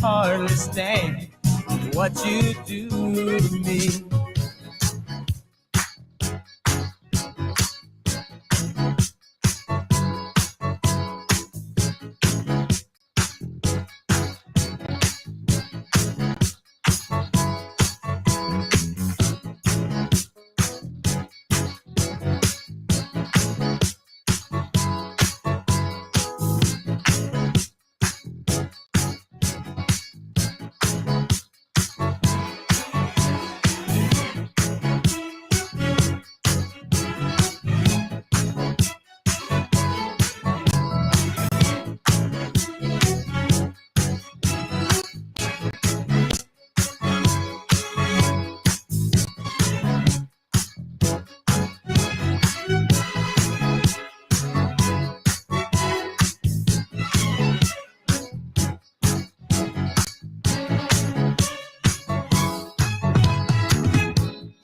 hardly stand what you do to me.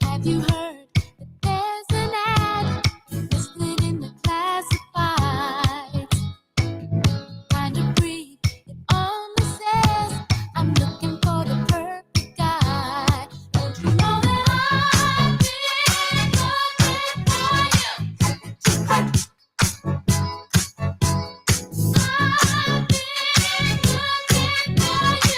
Have you heard that there's an ad listed in the classifieds? Kind of brief, it only says, I'm looking for the perfect guy. Don't you know that I've been looking for you? I've been looking for you.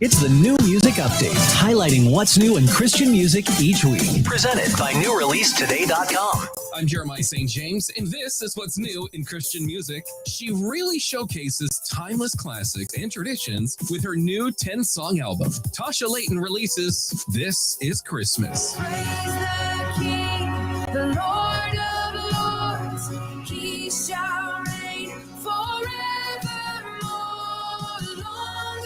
It's the New Music Update, highlighting what's new in Christian music each week. Presented by NewReleaseToday.com. I'm Jeremiah St. James, and this is what's new in Christian music. She really showcases timeless classics and traditions with her new 10-song album. Tasha Layton releases This Is Christmas. Praise the King, the Lord of Lords. He shall reign forevermore. Long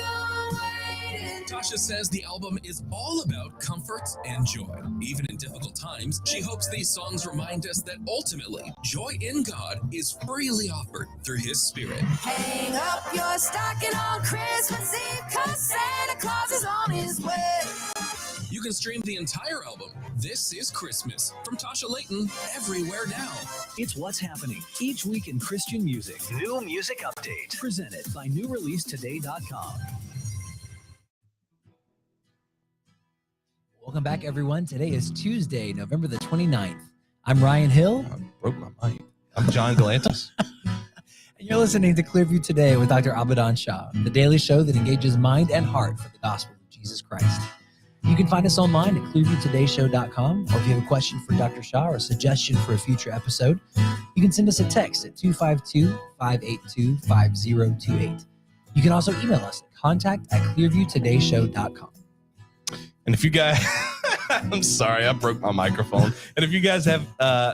awaited. Tasha says the album is all about comfort and joy. Even in difficult times, she hopes these songs remind us that ultimately, joy in God is freely offered through His Spirit. Hang up your stocking on Christmas Eve, 'cause Santa Claus is on his way. You can stream the entire album, This Is Christmas, from Tasha Layton everywhere now. It's what's happening each week in Christian music. New Music Update. Presented by NewReleaseToday.com. Welcome back, everyone. Today is Tuesday, November the 29th. I'm Ryan Hill. I broke my mic. I'm John Galantis. And you're listening to Clearview Today with Dr. Abadan Shah, the daily show that engages mind and heart for the gospel of Jesus Christ. You can find us online at clearviewtodayshow.com, or if you have a question for Dr. Shah or a suggestion for a future episode, you can send us a text at 252-582-5028. You can also email us at contact@clearviewtodayshow.com. And if you guys, I'm sorry, I broke my microphone. And if you guys have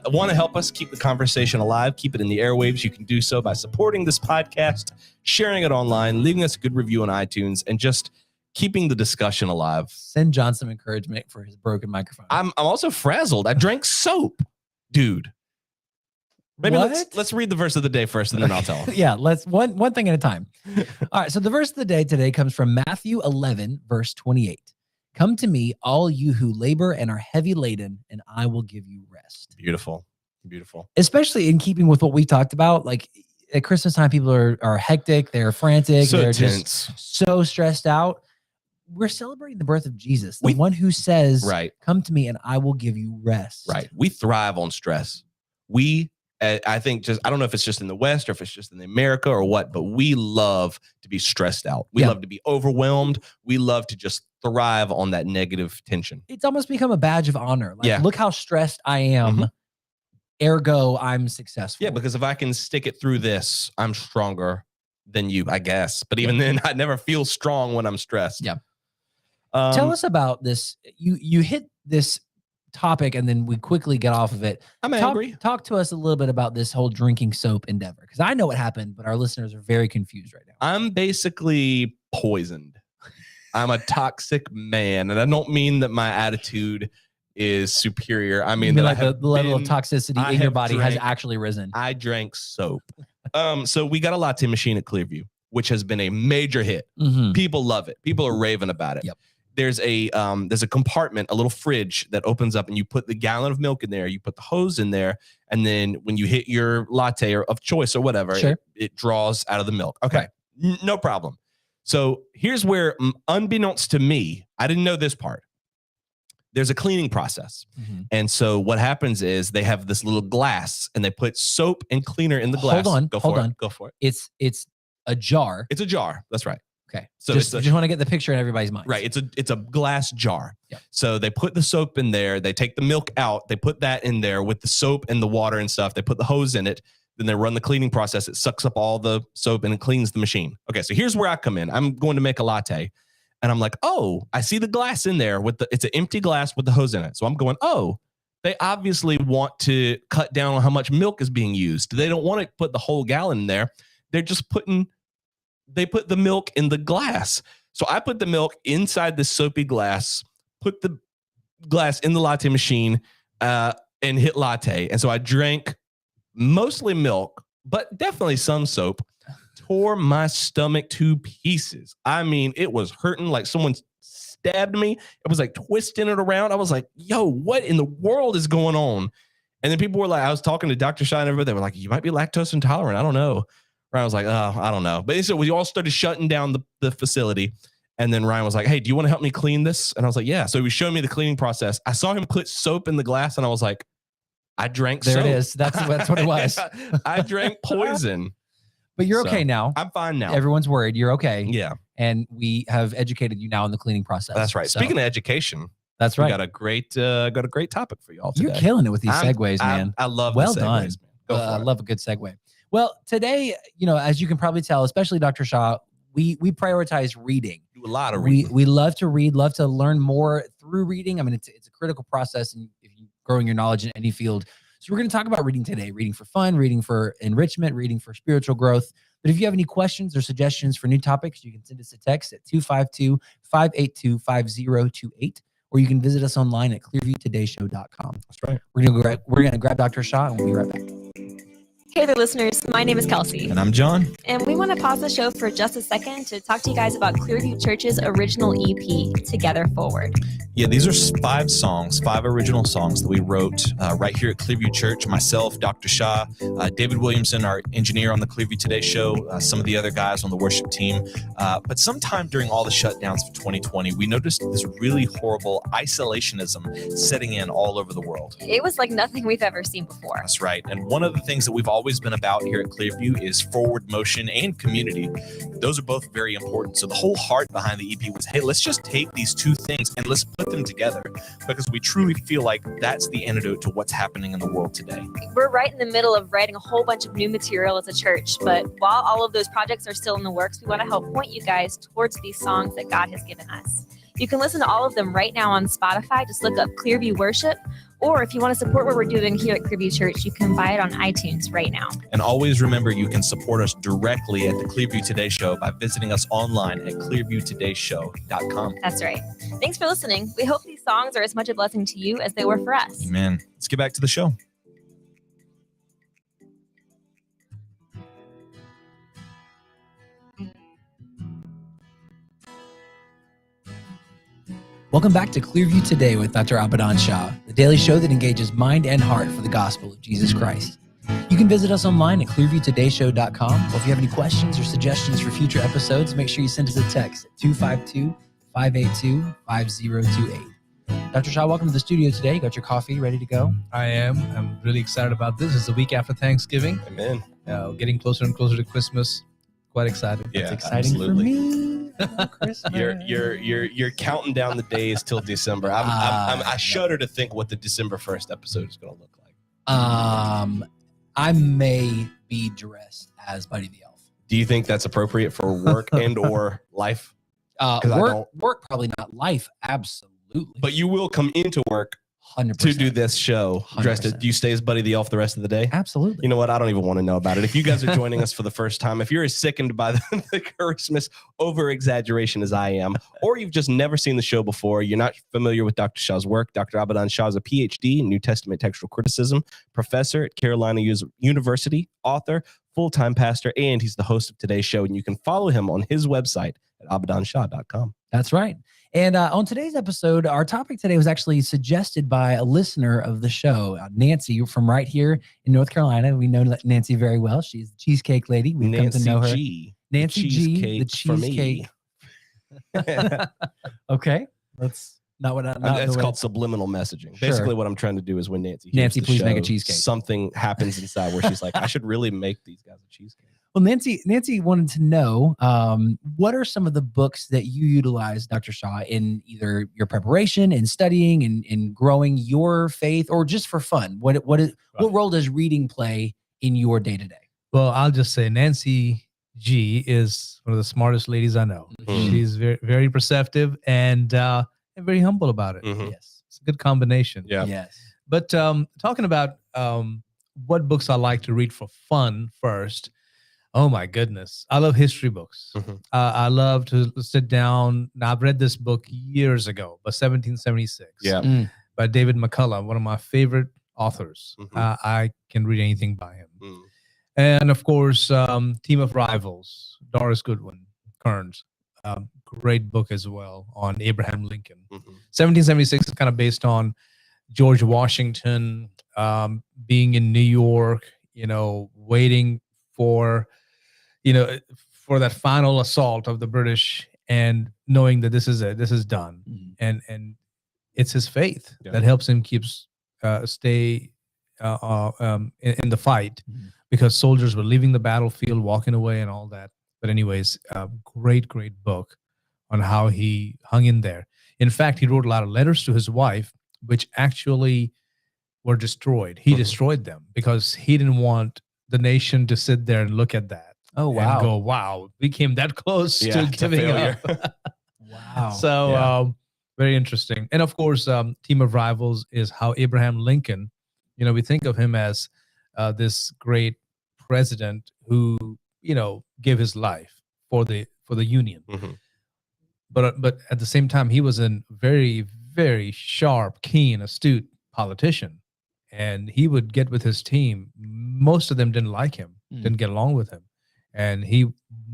want to help us keep the conversation alive, keep it in the airwaves, you can do so by supporting this podcast, sharing it online, leaving us a good review on iTunes, and just keeping the discussion alive. Send John some encouragement for his broken microphone. I'm also frazzled. I drank soap, dude. Maybe What? let's read the verse of the day first, and then I'll tell them. Yeah, let's one thing at a time. All right, so the verse of the day today comes from Matthew 11, verse 28. Come to me, all you who labor and are heavy laden, and I will give you rest. Beautiful, beautiful. Especially in keeping with what we talked about, like at Christmas time, people are hectic, they're frantic, So they're tense. just so stressed out. We're celebrating the birth of Jesus, the We- one who says, Right, come to me and I will give you rest. right. We thrive on stress. I think I don't know if it's just in the West or if it's just in America or what, but we love to be stressed out. We Yeah. love to be overwhelmed. We love to just thrive on that negative tension. It's almost become a badge of honor. Like, Yeah. look how stressed I am. Mhm. Ergo, I'm successful. Yeah, because if I can stick it through this, I'm stronger than you, I guess. But even then, I never feel strong when I'm stressed. Yeah. Tell Um, us about this. You hit this topic and then we quickly get off of it. I'm Talk, angry. talk to us a little bit about this whole drinking soap endeavor, because I know what happened, but our listeners are very confused right now. I'm basically poisoned. I'm a toxic man. And I don't mean that my attitude is superior. I mean, You that like I have the level of been- toxicity I in your have body has drank- actually risen. I drank soap. So we got a latte machine at Clearview. which has been a major hit. Mhm. People love it. People are raving about it. Yep. There's a compartment, a little fridge that opens up, and you put the gallon of milk in there. You put the hose in there, and then when you hit your latte or of choice or whatever, Sure. it draws out of the milk. Okay, no problem. So here's where, unbeknownst to me, I didn't know this part. There's a cleaning process. Mhm. And so what happens is they have this little glass and they put soap and cleaner in the glass. Hold on, Go hold for on. it. Go for it. It's a jar. It's a jar. That's right. Okay. So just it's a- want to get the picture in everybody's mind. Right. It's a glass jar. Yep. So they put the soap in there. They take the milk out. They put that in there with the soap and the water and stuff. They put the hose in it. Then they run the cleaning process. It sucks up all the soap and it cleans the machine. Okay. So here's where I come in. I'm going to make a latte. And I'm like, oh, I see the glass in there it's an empty glass with the hose in it. So I'm going, oh, they obviously want to cut down on how much milk is being used. They don't want to put the whole gallon in there. They're just they put the milk in the glass. So I put the milk inside the soapy glass, put the glass in the latte machine, and hit latte. And so I drank mostly milk, but definitely some soap. Tore my stomach to pieces. I mean, it was hurting like someone stabbed me. It was like twisting it around. I was like, yo, what in the world is going on? And then people were like, I was talking to Dr. Shine and everybody. They were like, you might be lactose intolerant. I don't know. Ryan was like, oh, I don't know. But so we all started shutting down the facility. And then Ryan was like, hey, do you want to help me clean this? And I was like, yeah. So he was showing me the cleaning process. I saw him put soap in the glass and I was like, I drank There soap. it is. That's what it was. I drank poison. But you're So, okay now. I'm fine now. Everyone's worried. You're okay. Yeah, And we have educated you now in the cleaning process. that's right. So, Speaking of education, that's we right. got a great topic for y'all today. You're killing it with these I'm- segues, man. I love Well the done. segues, man. Go I for it. love a good segue. Well, today, as you can probably tell, especially Dr. Shaw, we prioritize reading. Do a lot of reading. We love to read, love to learn more through reading. I mean, it's a critical process in if you growing your knowledge in any field. So we're going to talk about reading today, reading for fun, reading for enrichment, reading for spiritual growth. But if you have any questions or suggestions for new topics, you can send us a text at 252-582-5028, or you can visit us online at clearviewtodayshow.com. That's right. We're gonna grab Dr. Shaw and we'll be right back. Hey there, listeners. My name is Kelsey, And I'm John. and we want to pause the show for just a second to talk to you guys about Clearview Church's original EP, Together Forward. Yeah, these are 5 original songs that we wrote right here at Clearview Church. Myself, Dr. Shaw, David Williamson, our engineer on the Clearview Today show, some of the other guys on the worship team. But sometime during all the shutdowns of 2020, we noticed this really horrible isolationism setting in all over the world. It was like nothing we've ever seen before. That's right. And one of the things that we've always been about here at Clearview is forward motion and community. Those are both very important. So the whole heart behind the EP was, hey, let's just take these two things and let's put them together, because we truly feel like that's the antidote to what's happening in the world today. We're right in the middle of writing a whole bunch of new material as a church, but while all of those projects are still in the works, we want to help point you guys towards these songs that God has given us. You can listen to all of them right now on Spotify. Just look up Clearview Worship. Or if you want to support what we're doing here at Clearview Church, you can buy it on iTunes right now. And always remember, you can support us directly at the Clearview Today Show by visiting us online at clearviewtodayshow.com. That's right. Thanks for listening. We hope these songs are as much a blessing to you as they were for us. Amen. Let's get back to the show. Welcome back to Clearview Today with Dr. Abadan Shah, the daily show that engages mind and heart for the gospel of Jesus Christ. You can visit us online at clearviewtodayshow.com, or if you have any questions or suggestions for future episodes, make sure you send us a text at 252-582-5028. Dr. Shah, welcome to the studio today. You got your coffee ready to go? I am. I'm really excited about this. It's the week after Thanksgiving. Amen. Getting closer and closer to Christmas. Quite excited. Yeah, It's exciting absolutely. for me. Christmas. You're counting down the days till December. I shudder to think what the December 1st episode is going to look like. I may be dressed as Buddy the Elf. Do you think that's appropriate for work and or life? 'Cause I don't. Work probably not. Life, absolutely. But you will come into work 100%. to do this show dressed as. 100%. Do you stay as Buddy the Elf the rest of the day? Absolutely. You know what? I don't even want to know about it. If you guys are joining us for the first time, if you're as sickened by the Christmas over exaggeration as I am, or you've just never seen the show before, you're not familiar with Dr. Shah's work. Dr. Abadan Shah is a PhD in New Testament textual criticism, professor at Carolina University, author, full-time pastor, and he's the host of today's show. And you can follow him on his website at abadanshah.com. That's right. And on today's episode, our topic today was actually suggested by a listener of the show, Nancy, from right here in North Carolina. We know Nancy very well. She's the cheesecake lady. We've come to know her. G. Nancy G, the for me. cheesecake. Okay, that's not what. It's called subliminal messaging. Sure. Basically, what I'm trying to do is when Nancy hears Nancy, the please make a show, cheesecake. something happens inside where she's like, I should really make these guys a cheesecake. Well, Nancy wanted to know what are some of the books that you utilize, Dr. Shah, in either your preparation and studying and in growing your faith, or just for fun? What role does reading play in your day to day? Well, I'll just say Nancy G is one of the smartest ladies I know. Mhm. She's very, very perceptive and very humble about it. Mhm. Yes. It's a good combination. Yeah. Yes. But talking about what books I like to read for fun first. Oh my goodness. I love history books. Mhm. I love to sit down. Now, I've read this book years ago, but 1776 Yeah. by David McCullough, one of my favorite authors. Mhm. I can read anything by him. Mm. And of course, Team of Rivals, Doris Goodwin, Kearns. Great book as well on Abraham Lincoln. Mhm. 1776 is kind of based on George Washington being in New York, waiting for, for that final assault of the British, and knowing that this is it, this is done. Mhm. And it's his faith Yeah. that helps him stay in the fight, Mhm. because soldiers were leaving the battlefield, walking away, and all that. But anyways, great book on how he hung in there. In fact, he wrote a lot of letters to his wife, which actually were destroyed. He Mhm. destroyed them because he didn't want the nation to sit there and look at that. Oh, And wow. go, wow, we came that close Yeah, to to giving failure. up. Wow. So Yeah. very interesting. And of course, Team of Rivals is how Abraham Lincoln, we think of him as this great president who, gave his life for the Union. Mhm. But at the same time, he was a very, very sharp, keen, astute politician. And he would get with his team. Most of them didn't like him, didn't get along with him. And he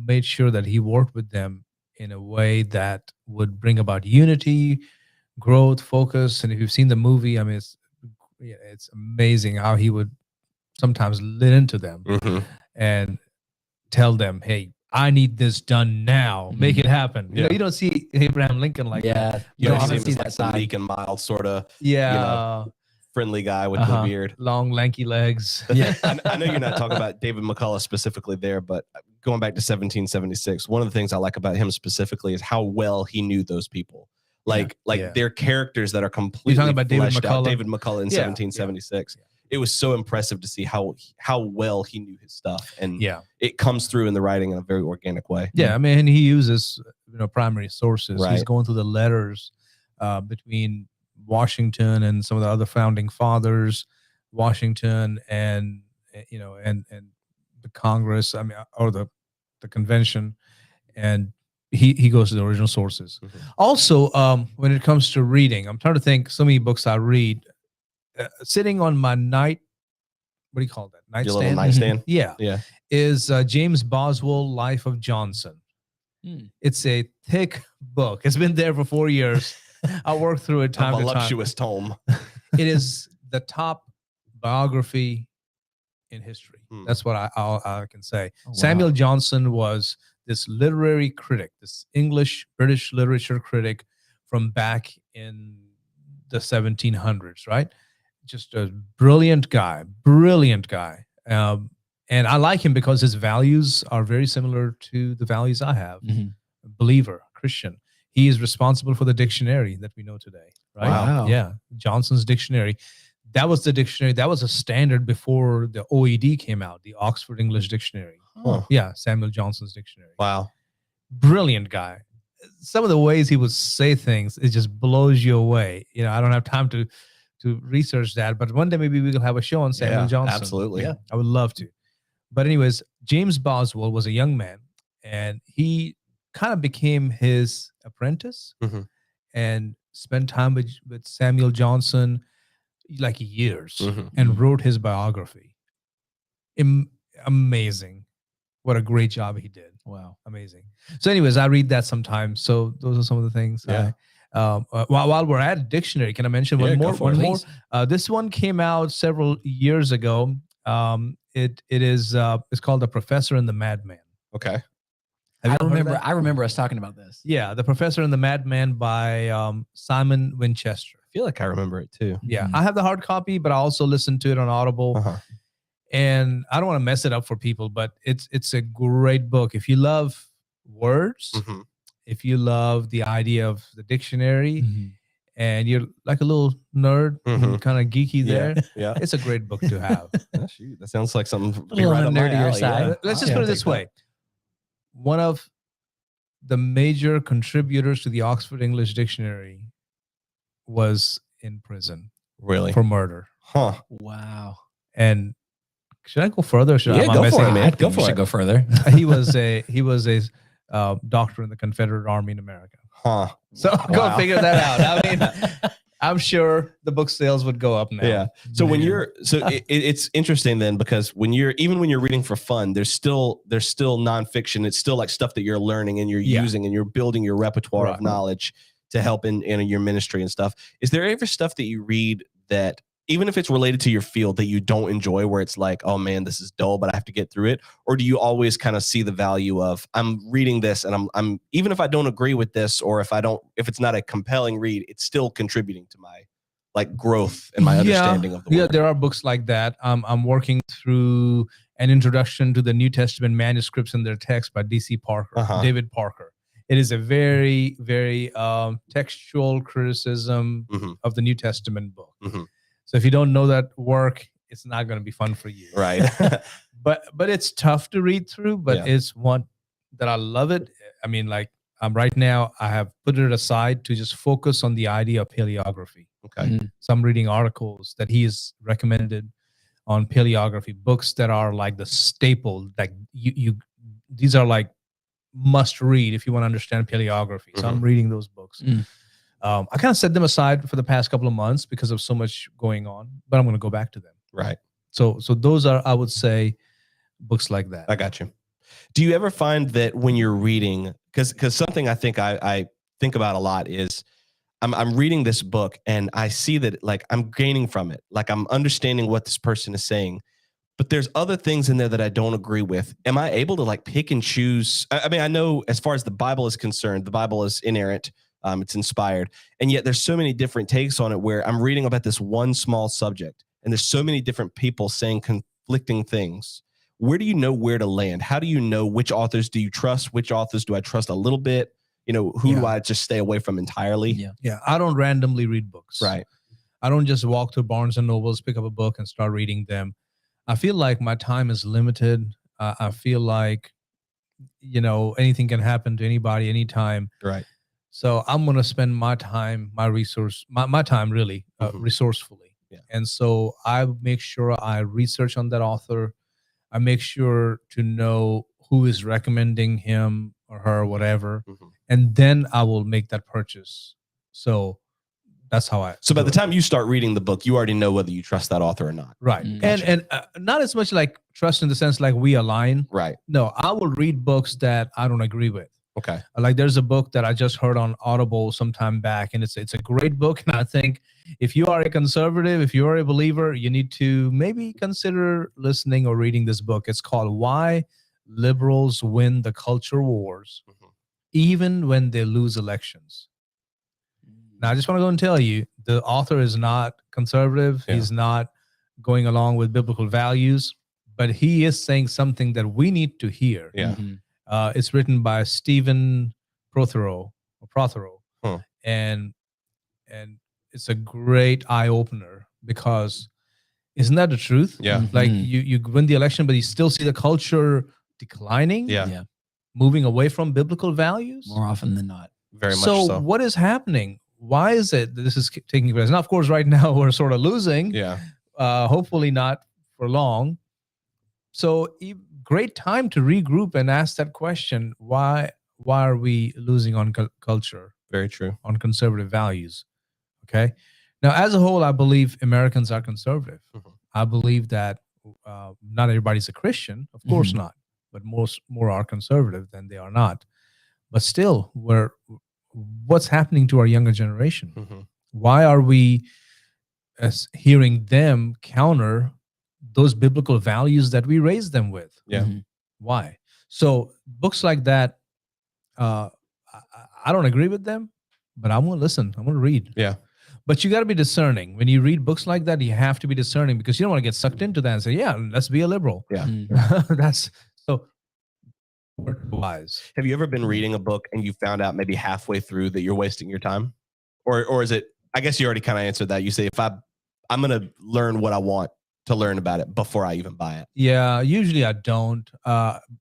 made sure that he worked with them in a way that would bring about unity, growth, focus. And if you've seen the movie, I mean, it's amazing how he would sometimes lean into them Mhm. and tell them, hey, I need this done now. Make it happen. Yeah. You don't see Abraham Lincoln like that. Yeah. You You know, don't he often seems see like that the side. meek and mild sort of Yeah. friendly guy with Uh-huh. the beard. Long, lanky legs. Yeah. I know you're not talking about David McCullough specifically there, but going back to 1776, one of the things I like about him specifically is how well he knew those people. Like Yeah. they're characters that are completely talking about David fleshed out. McCullough? David McCullough in Yeah, 1776. It was so impressive to see how well he knew his stuff, and Yeah. it comes through in the writing in a very organic way. Yeah. I mean, he uses, primary sources. He's Right. going through the letters between Washington and some of the other founding fathers, Washington and the Congress, I mean, or the convention. And he goes to the original sources. Mhm. Also, when it comes to reading, I'm trying to think so many books I read. Sitting on my what do you call that? Your little Nightstand? nightstand. Yeah. Yeah. Is James Boswell, Life of Johnson. Hmm. It's a thick book. It's been there for 4 years. I worked through it A time to time. voluptuous tome. It is the top biography in history. Hmm. That's what I can say. Oh, wow. Samuel Johnson was this literary critic, this British literature critic from back in the 1700s, right? Just a brilliant guy. And I like him because his values are very similar to the values I have. Mhm. Believer, Christian. He is responsible for the dictionary that we know today, right? Wow. Yeah, Johnson's dictionary. That was the dictionary. That was a standard before the OED came out, the Oxford English Dictionary. Huh. Yeah, Samuel Johnson's dictionary. Wow. Brilliant guy. Some of the ways he would say things, it just blows you away. I don't have time to research that, but one day maybe we will have a show on Samuel Yeah, Johnson. absolutely. Yeah, I would love to. But anyways, James Boswell was a young man, and he kind of became his apprentice Mhm. and spent time with Samuel Johnson like years Mhm. and wrote his biography. amazing. What a great job he did. Wow. Amazing. So anyways, I read that sometimes. So those are some of the things. Yeah. While we're at dictionary, can I mention Yeah, one go more? for it. One more. Please. This one came out several years ago. It is it's called The Professor and the Madman. Okay. Have you ever heard of I that? remember us talking about this. Yeah, The Professor and the Madman by Simon Winchester. I feel like I remember it too. Yeah, Mhm. I have the hard copy, but I also listened to it on Audible. Uh-huh. And I don't want to mess it up for people, but it's a great book. If you love words, Mhm. if you love the idea of the dictionary, Mhm. and you're like a little nerd, Mhm. kind of geeky there, Yeah. it's a great book to have. Oh, shoot, that sounds like something A little right on up the my nerdier alley, side. yeah. Let's just Yeah, put I'll it this take way. One of the major contributors to the Oxford English Dictionary was in prison Really? for murder. Huh. Wow. And should I go further? Or should Yeah, am I go for messing it, up? man. I think Go we for should it. go further. he was a doctor in the Confederate Army in America. Huh. So go Wow. figure that out. I mean, I'm sure the book sales would go up now. Yeah. So when Man. you're it's interesting then, because when you're reading for fun, there's still nonfiction. It's still like stuff that you're learning and you're Yeah. using and you're building your repertoire of Right. knowledge to help in your ministry and stuff. Is there ever stuff that you read that, even if it's related to your field, that you don't enjoy, where it's like, oh man, this is dull, but I have to get through it? Or do you always kind of see the value of, I'm reading this and I'm even if I don't agree with this, or if it's not a compelling read, it's still contributing to my like growth and my understanding of the Yeah, word. there are books like that. I'm working through an introduction to the New Testament manuscripts and their text by D.C. Parker, Uh-huh. David Parker. It is a very, very textual criticism Mhm. of the New Testament book. Mhm. So if you don't know that work, it's not going to be fun for you. Right. But it's tough to read through, but Yeah. it's one that I love it. I mean, like right now I have put it aside to just focus on the idea of paleography. Okay. So I'm reading articles that he has recommended on paleography, books that are like the staple, like you these are like must read if you want to understand paleography. So I'm reading those books. Mm. I kind of set them aside for the past couple of months because of so much going on, but I'm going to go back to them. Right. So those are, I would say, books like that. I got you. Do you ever find that when you're reading, because something I think I think about a lot is I'm reading this book and I see that like I'm gaining from it. Like I'm understanding what this person is saying, but there's other things in there that I don't agree with. Am I able to like pick and choose? I mean, I know as far as the Bible is concerned, the Bible is inerrant. It's inspired. And yet there's so many different takes on it where I'm reading about this one small subject and there's so many different people saying conflicting things. Where do you know where to land? How do you know which authors do you trust? Which authors do I trust a little bit? You know, who do I just stay away from entirely? Yeah. Yeah, I don't randomly read books. Right. I don't just walk to Barnes and Nobles, pick up a book and start reading them. I feel like my time is limited. I feel like, anything can happen to anybody, anytime. Right. So I'm going to spend my time, my time really resourcefully. Yeah. And so I make sure I research on that author. I make sure to know who is recommending him or her, whatever. And then I will make that purchase. So that's how I. So by do the it. time you start reading the book, you already know whether you trust that author or not. Right. Mm. And not as much like trust in the sense like we align. Right. No, I will read books that I don't agree with. Okay. Like there's a book that I just heard on Audible some time back, and it's a great book. And I think if you are a conservative, if you are a believer, you need to maybe consider listening or reading this book. It's called Why Liberals Win the Culture Wars, Even When They Lose Elections. Now, I just want to go and tell you, the author is not conservative. Yeah. He's not going along with biblical values, but he is saying something that we need to hear. Yeah. Mhm. It's written by Stephen Prothero, Huh. and it's a great eye opener because isn't that the truth? Yeah. Like Mhm. you win the election, but you still see the culture declining, Yeah. Yeah. moving away from biblical values. More often than not. Very much So so. what is happening? Why is it that this is taking place? Now, of course, right now we're sort of losing. Yeah. Hopefully not for long. So great time to regroup and ask that question. Why are we losing on culture, Very true. on conservative values? Okay. Now, as a whole, I believe Americans are conservative. Mhm. I believe that not everybody's a Christian, of course Mhm. not, but more are conservative than they are not. But still, what's happening to our younger generation? Mhm. Why are we hearing them counter those biblical values that we raised them with? Yeah. Mhm. Why? So books like that, I don't agree with them, but I'm going to listen. I'm going to read. Yeah. But you got to be discerning. When you read books like that, you have to be discerning because you don't want to get sucked into that and say, yeah, let's be a liberal. Yeah. Mhm. That's so wise. Have you ever been reading a book and you found out maybe halfway through that you're wasting your time? Or is it, I guess you already kind of answered that. You say, if I'm going to learn what I want to learn about it before I even buy it. Yeah, usually I don't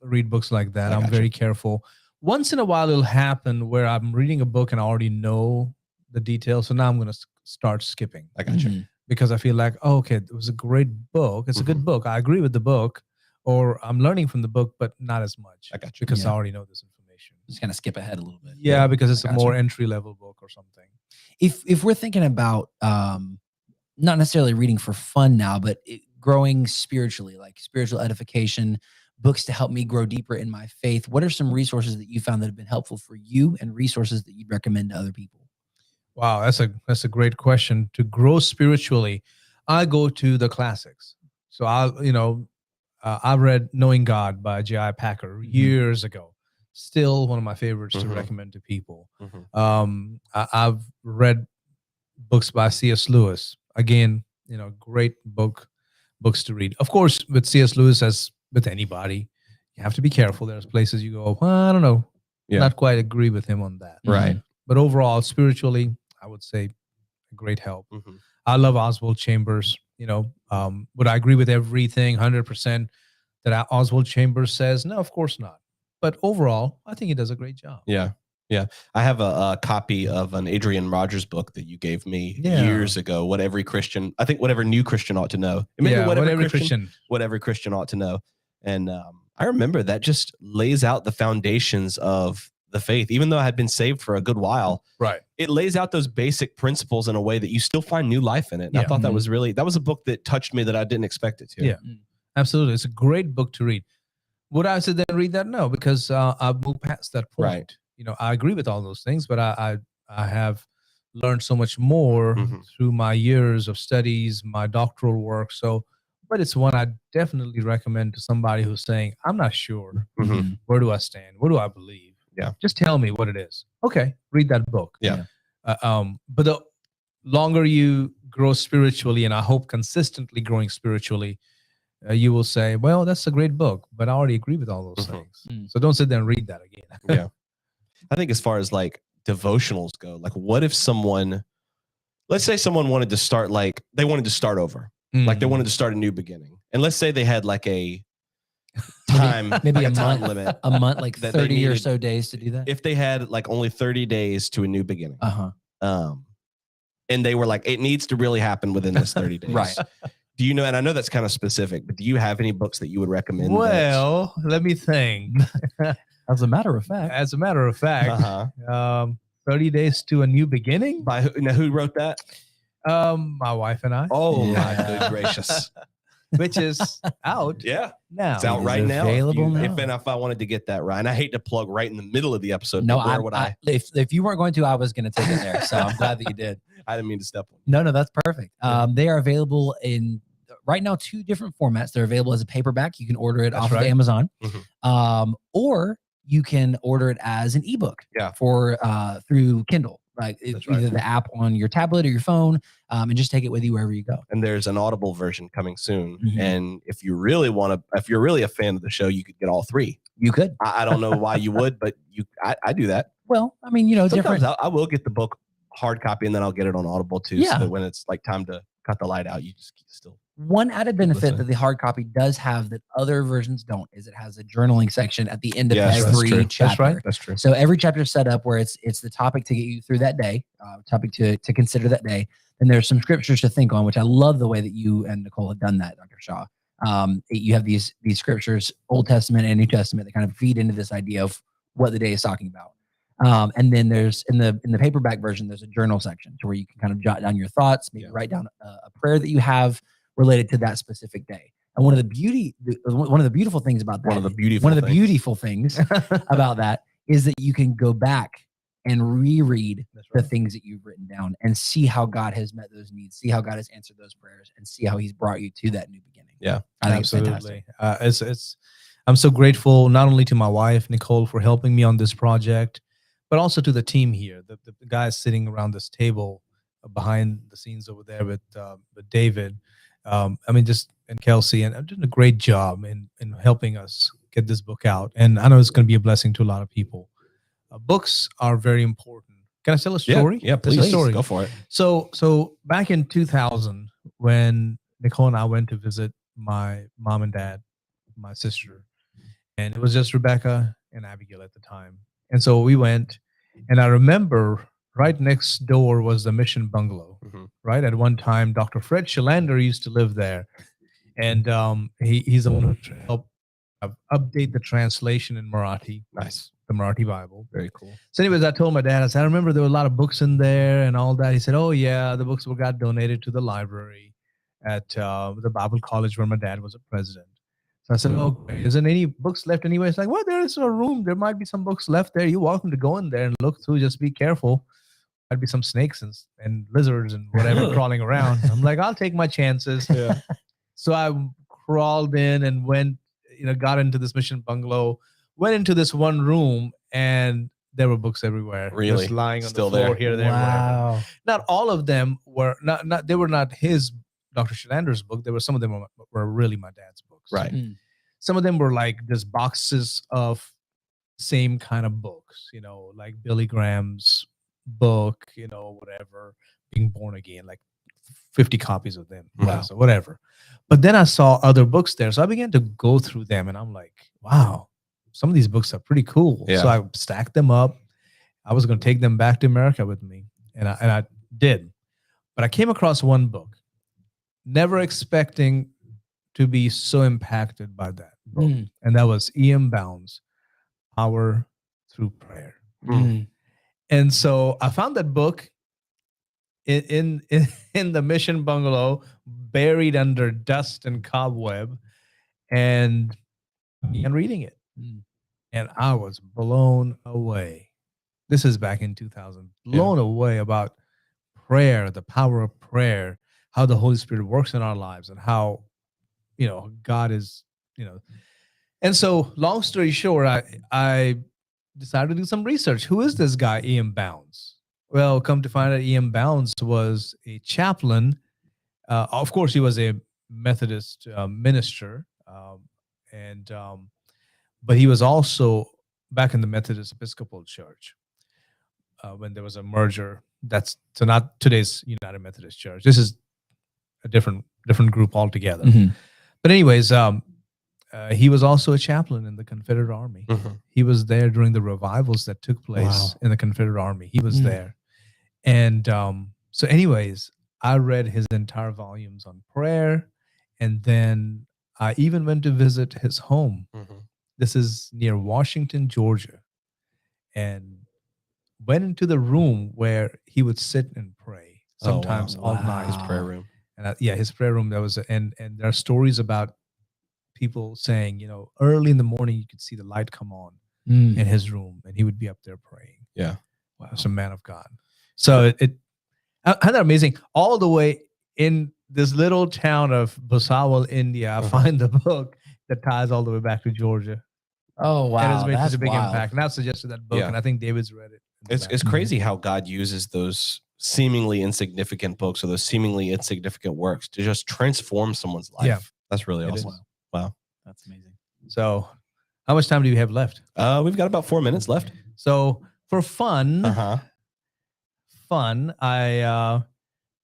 read books like that. I I'm gotcha. very careful. Once in a while, it'll happen where I'm reading a book and I already know the details. So now I'm going to start skipping I got you. Mhm. because I feel like, oh, okay, it was a great book. It's a good book. I agree with the book, or I'm learning from the book, but not as much I got you. because I Yeah. already know this information. Just kind of skip ahead a little bit. Yeah, because it's a Gotcha. more entry level book or something. If we're thinking about not necessarily reading for fun now, but growing spiritually, like spiritual edification, books to help me grow deeper in my faith, what are some resources that you found that have been helpful for you and resources that you'd recommend to other people? Wow, that's a great question. To grow spiritually, I go to the classics. So I read Knowing God by J.I. Packer years ago. Still one of my favorites to Mhm. recommend to people. Mhm. I've read books by C.S. Lewis. Again, great books to read. Of course, with C.S. Lewis, as with anybody, you have to be careful. There's places you go, well, I don't know, Yeah. not quite agree with him on that. Right. But overall, spiritually, I would say a great help. Mhm. I love Oswald Chambers. Would I agree with everything 100% that Oswald Chambers says? No, of course not. But overall, I think he does a great job. Yeah. Yeah. I have a copy of an Adrian Rogers book that you gave me Yeah. years ago. What every new Christian ought to know. Maybe Yeah, whatever whatever Christian, what every Christian ought to know. And I remember that just lays out the foundations of the faith. Even though I had been saved for a good while, Right. it lays out those basic principles in a way that you still find new life in it. And I Yeah. thought that was a book that touched me that I didn't expect it to. Yeah. Absolutely. It's a great book to read. Would I sit there and read that? No, because I've moved past that point. Right. I agree with all those things, but I have learned so much more Mhm. through my years of studies, my doctoral work. So, but it's one I definitely recommend to somebody who's saying, I'm not sure. Mhm. Where do I stand? What do I believe? Yeah. Just tell me what it is. Okay. Read that book. Yeah. But the longer you grow spiritually, and I hope consistently growing spiritually, you will say, well, that's a great book, but I already agree with all those Mhm. things. Mm. So don't sit there and read that again. Yeah. I think as far as like devotionals go, like what if let's say someone wanted to start they wanted to start over, like they wanted to start a new beginning. And let's say they had like a time, Maybe like a time month, limit. a month, like that they 30 or needed- so days to do that. If they had like only 30 days to a new beginning, Uh-huh. and they were like, it needs to really happen within this 30 days. Right. Do you know, and I know that's kind of specific, but do you have any books that you would recommend? Well, let me think. As a matter of fact, As a matter of fact, uh-huh. 30 days to a new beginning. By who wrote that? My wife and I, Oh Yeah. my good gracious. which is out Yeah. now. It's out is right now. available now. If I wanted to get that right, and I hate to plug right in the middle of the episode. no, but where would I? if you weren't going to, I was going to take it there. So I'm glad that you did. I didn't mean to step on. No, that's perfect. They are available in right now 2 different formats. They're available as a paperback. You can order it That's off right. of Amazon, Mhm. Or you can order it as an ebook. Yeah. For through Kindle, like That's right. either the app on your tablet or your phone, and just take it with you wherever you go. And there's an Audible version coming soon. Mhm. And if you're really a fan of the show, you could get all 3. You could. I don't know why you would, but I do that. Well, I mean, Sometimes different. I will get the book hard copy and then I'll get it on Audible too. Yeah. So that when it's like time to cut the light out, you just still. One added benefit Listen. that the hard copy does have that other versions don't is it has a journaling section at the end of Yes, that's every true. chapter. That's right. That's true. So every chapter is set up where it's the topic to get you through that day, topic to consider that day. And there's some scriptures to think on, which I love the way that you and Nicole have done that, Dr. Shaw. You have these scriptures, Old Testament and New Testament, that kind of feed into this idea of what the day is talking about. And then there's in the paperback version, there's a journal section to where you can kind of jot down your thoughts, maybe write down a prayer that you have related to that specific day. And one of the beautiful things about that, One of the beautiful one of the things. beautiful things about that is that you can go back and reread the things that you've written down and see how God has met those needs, see how God has answered those prayers, and see how He's brought you to that new beginning. Yeah, I think it's fantastic. It's I'm so grateful not only to my wife Nicole for helping me on this project, but also to the team here, the guys sitting around this table behind the scenes over there with David. And Kelsey, and doing a great job in helping us get this book out. And I know it's going to be a blessing to a lot of people. Books are very important. Can I tell a story? Yeah, This is please. a story. Go for it. So back in 2000, when Nicole and I went to visit my mom and dad, my sister, and it was just Rebecca and Abigail at the time. And so we went, and I remember right next door was the Mission Bungalow. Right at one time, Dr. Fred Shalander used to live there, and he's the one who helped update the translation in Marathi. Nice. The Marathi Bible. Very cool. So anyways, I told my dad, I said, I remember there were a lot of books in there and all that. He said, oh yeah, the books got donated to the library at the Bible college where my dad was a president. So I said, oh, isn't any books left anyway? It's like, well, there is a room. There might be some books left there. You're welcome to go in there and look through. Just be careful. Might be some snakes and lizards and whatever crawling around. I'm like, I'll take my chances. Yeah. So I crawled in and went, got into this Mission Bungalow, went into this one room, and there were books everywhere. Really? Just lying on Still the floor there? here, there, wherever. Not all of them were they were not his Dr. Shalander's book. There were some of them were really my dad's books. Right. Some of them were like just boxes of same kind of books, like Billy Graham's book, whatever, Being Born Again, like 50 copies of them. Wow. So whatever. But then I saw other books there. So I began to go through them, and I'm like, wow, some of these books are pretty cool. Yeah. So I stacked them up. I was going to take them back to America with me. And I did. But I came across one book, never expecting to be so impacted by that book. And that was E.M. Bounds, Power Through Prayer. And so I found that book in the Mission Bungalow, buried under dust and cobweb, and reading it. And I was blown away. This is back in 2000. Blown away about prayer, the power of prayer, how the Holy Spirit works in our lives, and how, God is, And so, long story short, I decided to do some research. Who is this guy, E.M. Bounds? Well, come to find out, E.M. Bounds was a chaplain. Of course, he was a Methodist minister, but he was also back in the Methodist Episcopal Church when there was a merger. So not today's United Methodist Church. This is a different group altogether. But anyways, he was also a chaplain in the Confederate Army. He was there during the revivals that took place in the Confederate Army. He was there. And so anyways, I read his entire volumes on prayer. And then I even went to visit his home. This is near Washington, Georgia. And went into the room where he would sit and pray, sometimes all night. His prayer room. And his prayer room. And there are stories about people saying, early in the morning you could see the light come on in his room, and he would be up there praying. Yeah, wow, it's a man of God. So isn't that amazing? All the way in this little town of Bhusawal, India, I find the book that ties all the way back to Georgia. Oh wow, and it's made that's such a big wild. impact. And I suggested that book, and I think David's read it. It's crazy how God uses those seemingly insignificant books or those seemingly insignificant works to just transform someone's life. Yeah. That's really It awesome. is. Wow. That's amazing. So, how much time do you have left? We've got about 4 minutes left. So, for fun, Uh-huh.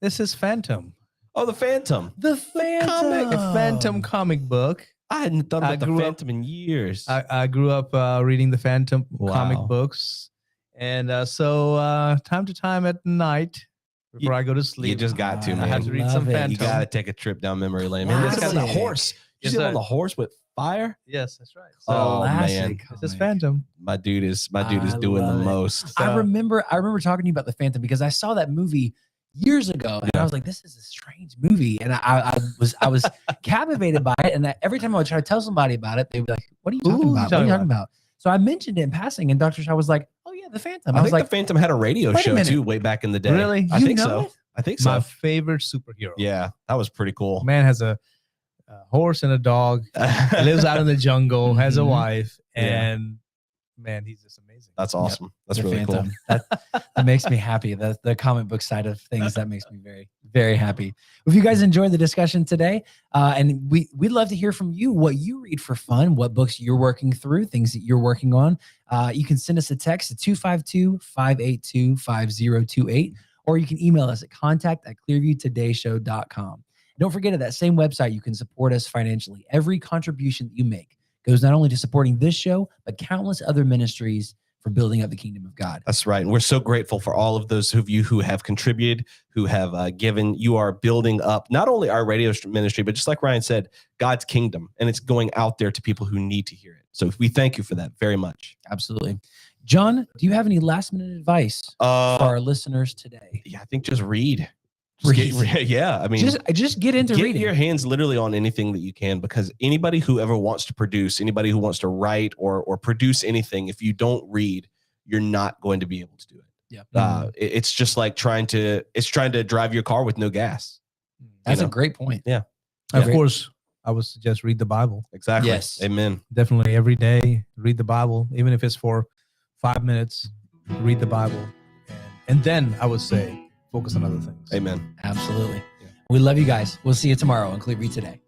This is Phantom. Oh, the Phantom. The Phantom. A Phantom comic book. I hadn't thought I about the grew up- Phantom in years. I grew up reading the Phantom comic Wow. books. And so time to time at night, before I go to sleep, you just got to, I man. had to read Love some it. Phantom. You got to take a trip down memory lane. Man, this guy's on the Classic. horse. You Yes, see him sir. on the horse with fire? Yes, that's right. So Oh, man. Classic this is comic. Phantom. My dude is I doing the love it. most. I remember talking to you about the Phantom because I saw that movie years ago, and I was like, "This is a strange movie," and I was captivated by it. And every time I would try to tell somebody about it, they would be like, "What are you talking about? What are you talking about?" So I mentioned it in passing, and Dr. Shaw was like, "Oh yeah, the Phantom." I was think like, the Phantom had a radio wait a show minute. too, way back in the day. Really? I You think know so. it? I think so. My favorite superhero. Yeah, that was pretty cool. Man has a horse and a dog, lives out in the jungle, has a Mhm. wife, Yeah. and man, he's just amazing. That's awesome. That's The really Phantom. cool. That makes me happy. The comic book side of things, that makes me very, very happy. If you guys enjoyed the discussion today, and we'd love to hear from you what you read for fun, what books you're working through, things that you're working on. You can send us a text at 252-582-5028, or you can email us at contact@clearviewtodayshow.com. Don't forget, at that same website, you can support us financially. Every contribution that you make goes not only to supporting this show, but countless other ministries for building up the kingdom of God. That's right. And we're so grateful for all of those of you who have contributed, who have given. You are building up not only our radio ministry, but just like Ryan said, God's kingdom. And it's going out there to people who need to hear it. So we thank you for that very much. Absolutely. John, do you have any last minute advice for our listeners today? Yeah, I think just read. Yeah, I mean, just get into reading. Your hands literally on anything that you can, because anybody who ever wants to produce, anybody who wants to write or produce anything, if you don't read, you're not going to be able to do it. Yeah. It's just like trying to drive your car with no gas. That's a great point. Yeah. Of course, I would suggest read the Bible. Exactly. Yes. Amen. Definitely every day, read the Bible, even if it's for 5 minutes, read the Bible. And then I would say, focus on other things. Amen. Absolutely. Yeah. We love you guys. We'll see you tomorrow on Clearview Today.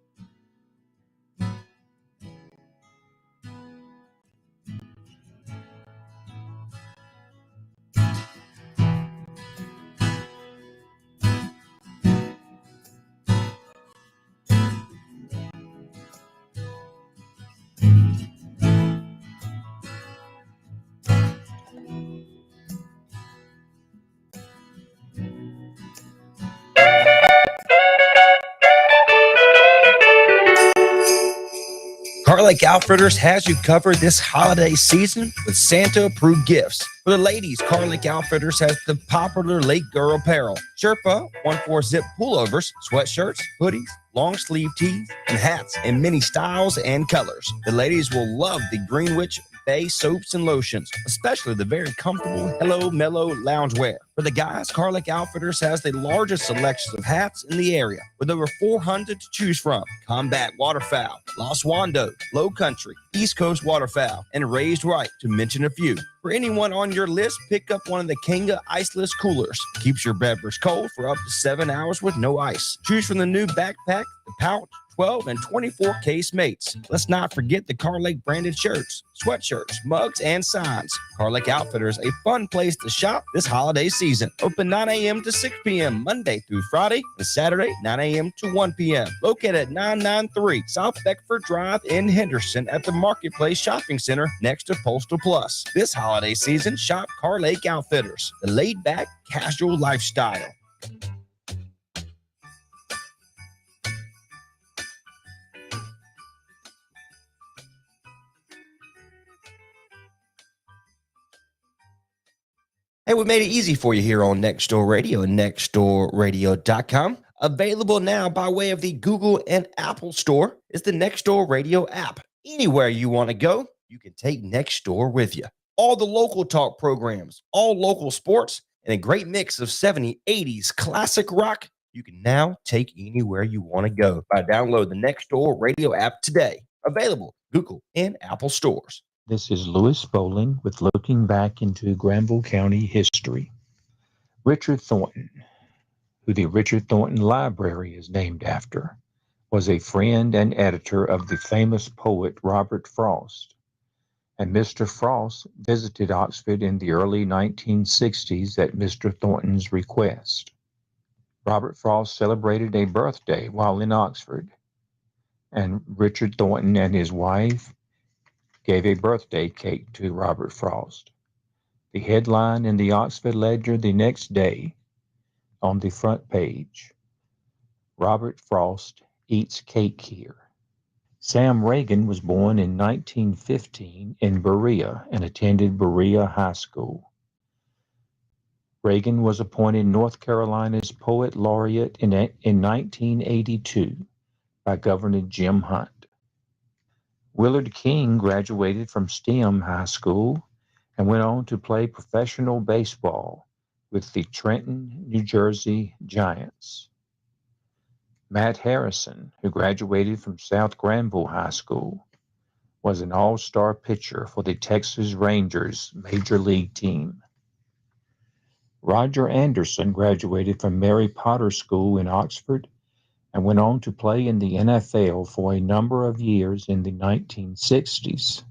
Car Lake Outfitters has you covered this holiday season with Santa-approved gifts. For the ladies, Car Lake Outfitters has the popular Lake Girl apparel, Sherpa 1/4-zip pullovers, sweatshirts, hoodies, long sleeve tees, and hats in many styles and colors. The ladies will love the Greenwich Bay soaps and lotions, especially the very comfortable Hello Mellow loungewear. For the guys, Car Lake Outfitters has the largest selections of hats in the area, with over 400 to choose from. Combat Waterfowl, Los Wando, Low Country, East Coast Waterfowl, and Raised Right, to mention a few. For anyone on your list, pick up one of the Kanga Iceless Coolers. Keeps your beverage cold for up to 7 hours with no ice. Choose from the new backpack, the pouch, 12 and 24 case mates. Let's not forget the Car Lake branded shirts, sweatshirts, mugs, and signs. Car Lake Outfitters, a fun place to shop this holiday season. Open 9 a.m. to 6 p.m. Monday through Friday, and Saturday 9 a.m. to 1 p.m. Located at 993 South Beckford Drive in Henderson at the Marketplace Shopping Center next to Postal Plus. This holiday season, shop Car Lake Outfitters, the laid-back, casual lifestyle. Hey, we made it easy for you here on Next Door Radio and nextdoorradio.com. Available now by way of the Google and Apple Store is the Next Door Radio app. Anywhere you want to go, you can take Next Door with you. All the local talk programs, all local sports, and a great mix of 70s, 80s, classic rock, you can now take anywhere you want to go by download the Next Door Radio app today. Available Google and Apple stores. This is Louis Bowling with Looking Back into Granville County History. Richard Thornton, who the Richard Thornton Library is named after, was a friend and editor of the famous poet Robert Frost. And Mr. Frost visited Oxford in the early 1960s at Mr. Thornton's request. Robert Frost celebrated a birthday while in Oxford, and Richard Thornton and his wife gave a birthday cake to Robert Frost. The headline in the Oxford Ledger the next day, on the front page, Robert Frost eats cake here. Sam Reagan was born in 1915 in Berea and attended Berea High School. Reagan was appointed North Carolina's Poet Laureate in 1982 by Governor Jim Hunt. Willard King graduated from STEM High School and went on to play professional baseball with the Trenton, New Jersey Giants. Matt Harrison, who graduated from South Granville High School, was an all-star pitcher for the Texas Rangers Major League team. Roger Anderson graduated from Mary Potter School in Oxford and went on to play in the NFL for a number of years in the 1960s.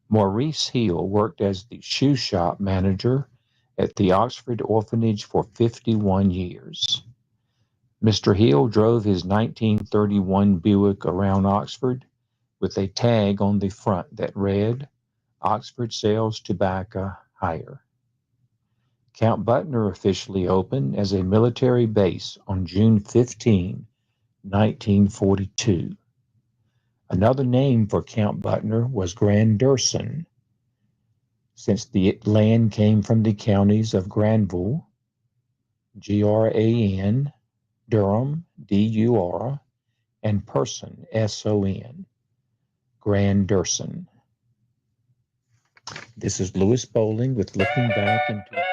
Maurice Hill worked as the shoe shop manager at the Oxford Orphanage for 51 years. Mr. Hill drove his 1931 Buick around Oxford with a tag on the front that read, "Oxford sells tobacco higher." Camp Butner officially opened as a military base on June 15, 1942. Another name for Camp Butner was Granderson, since the land came from the counties of Granville, Gran, Durham, Dur, and Person, Son, Granderson. This is Lewis Bowling with Looking Back into...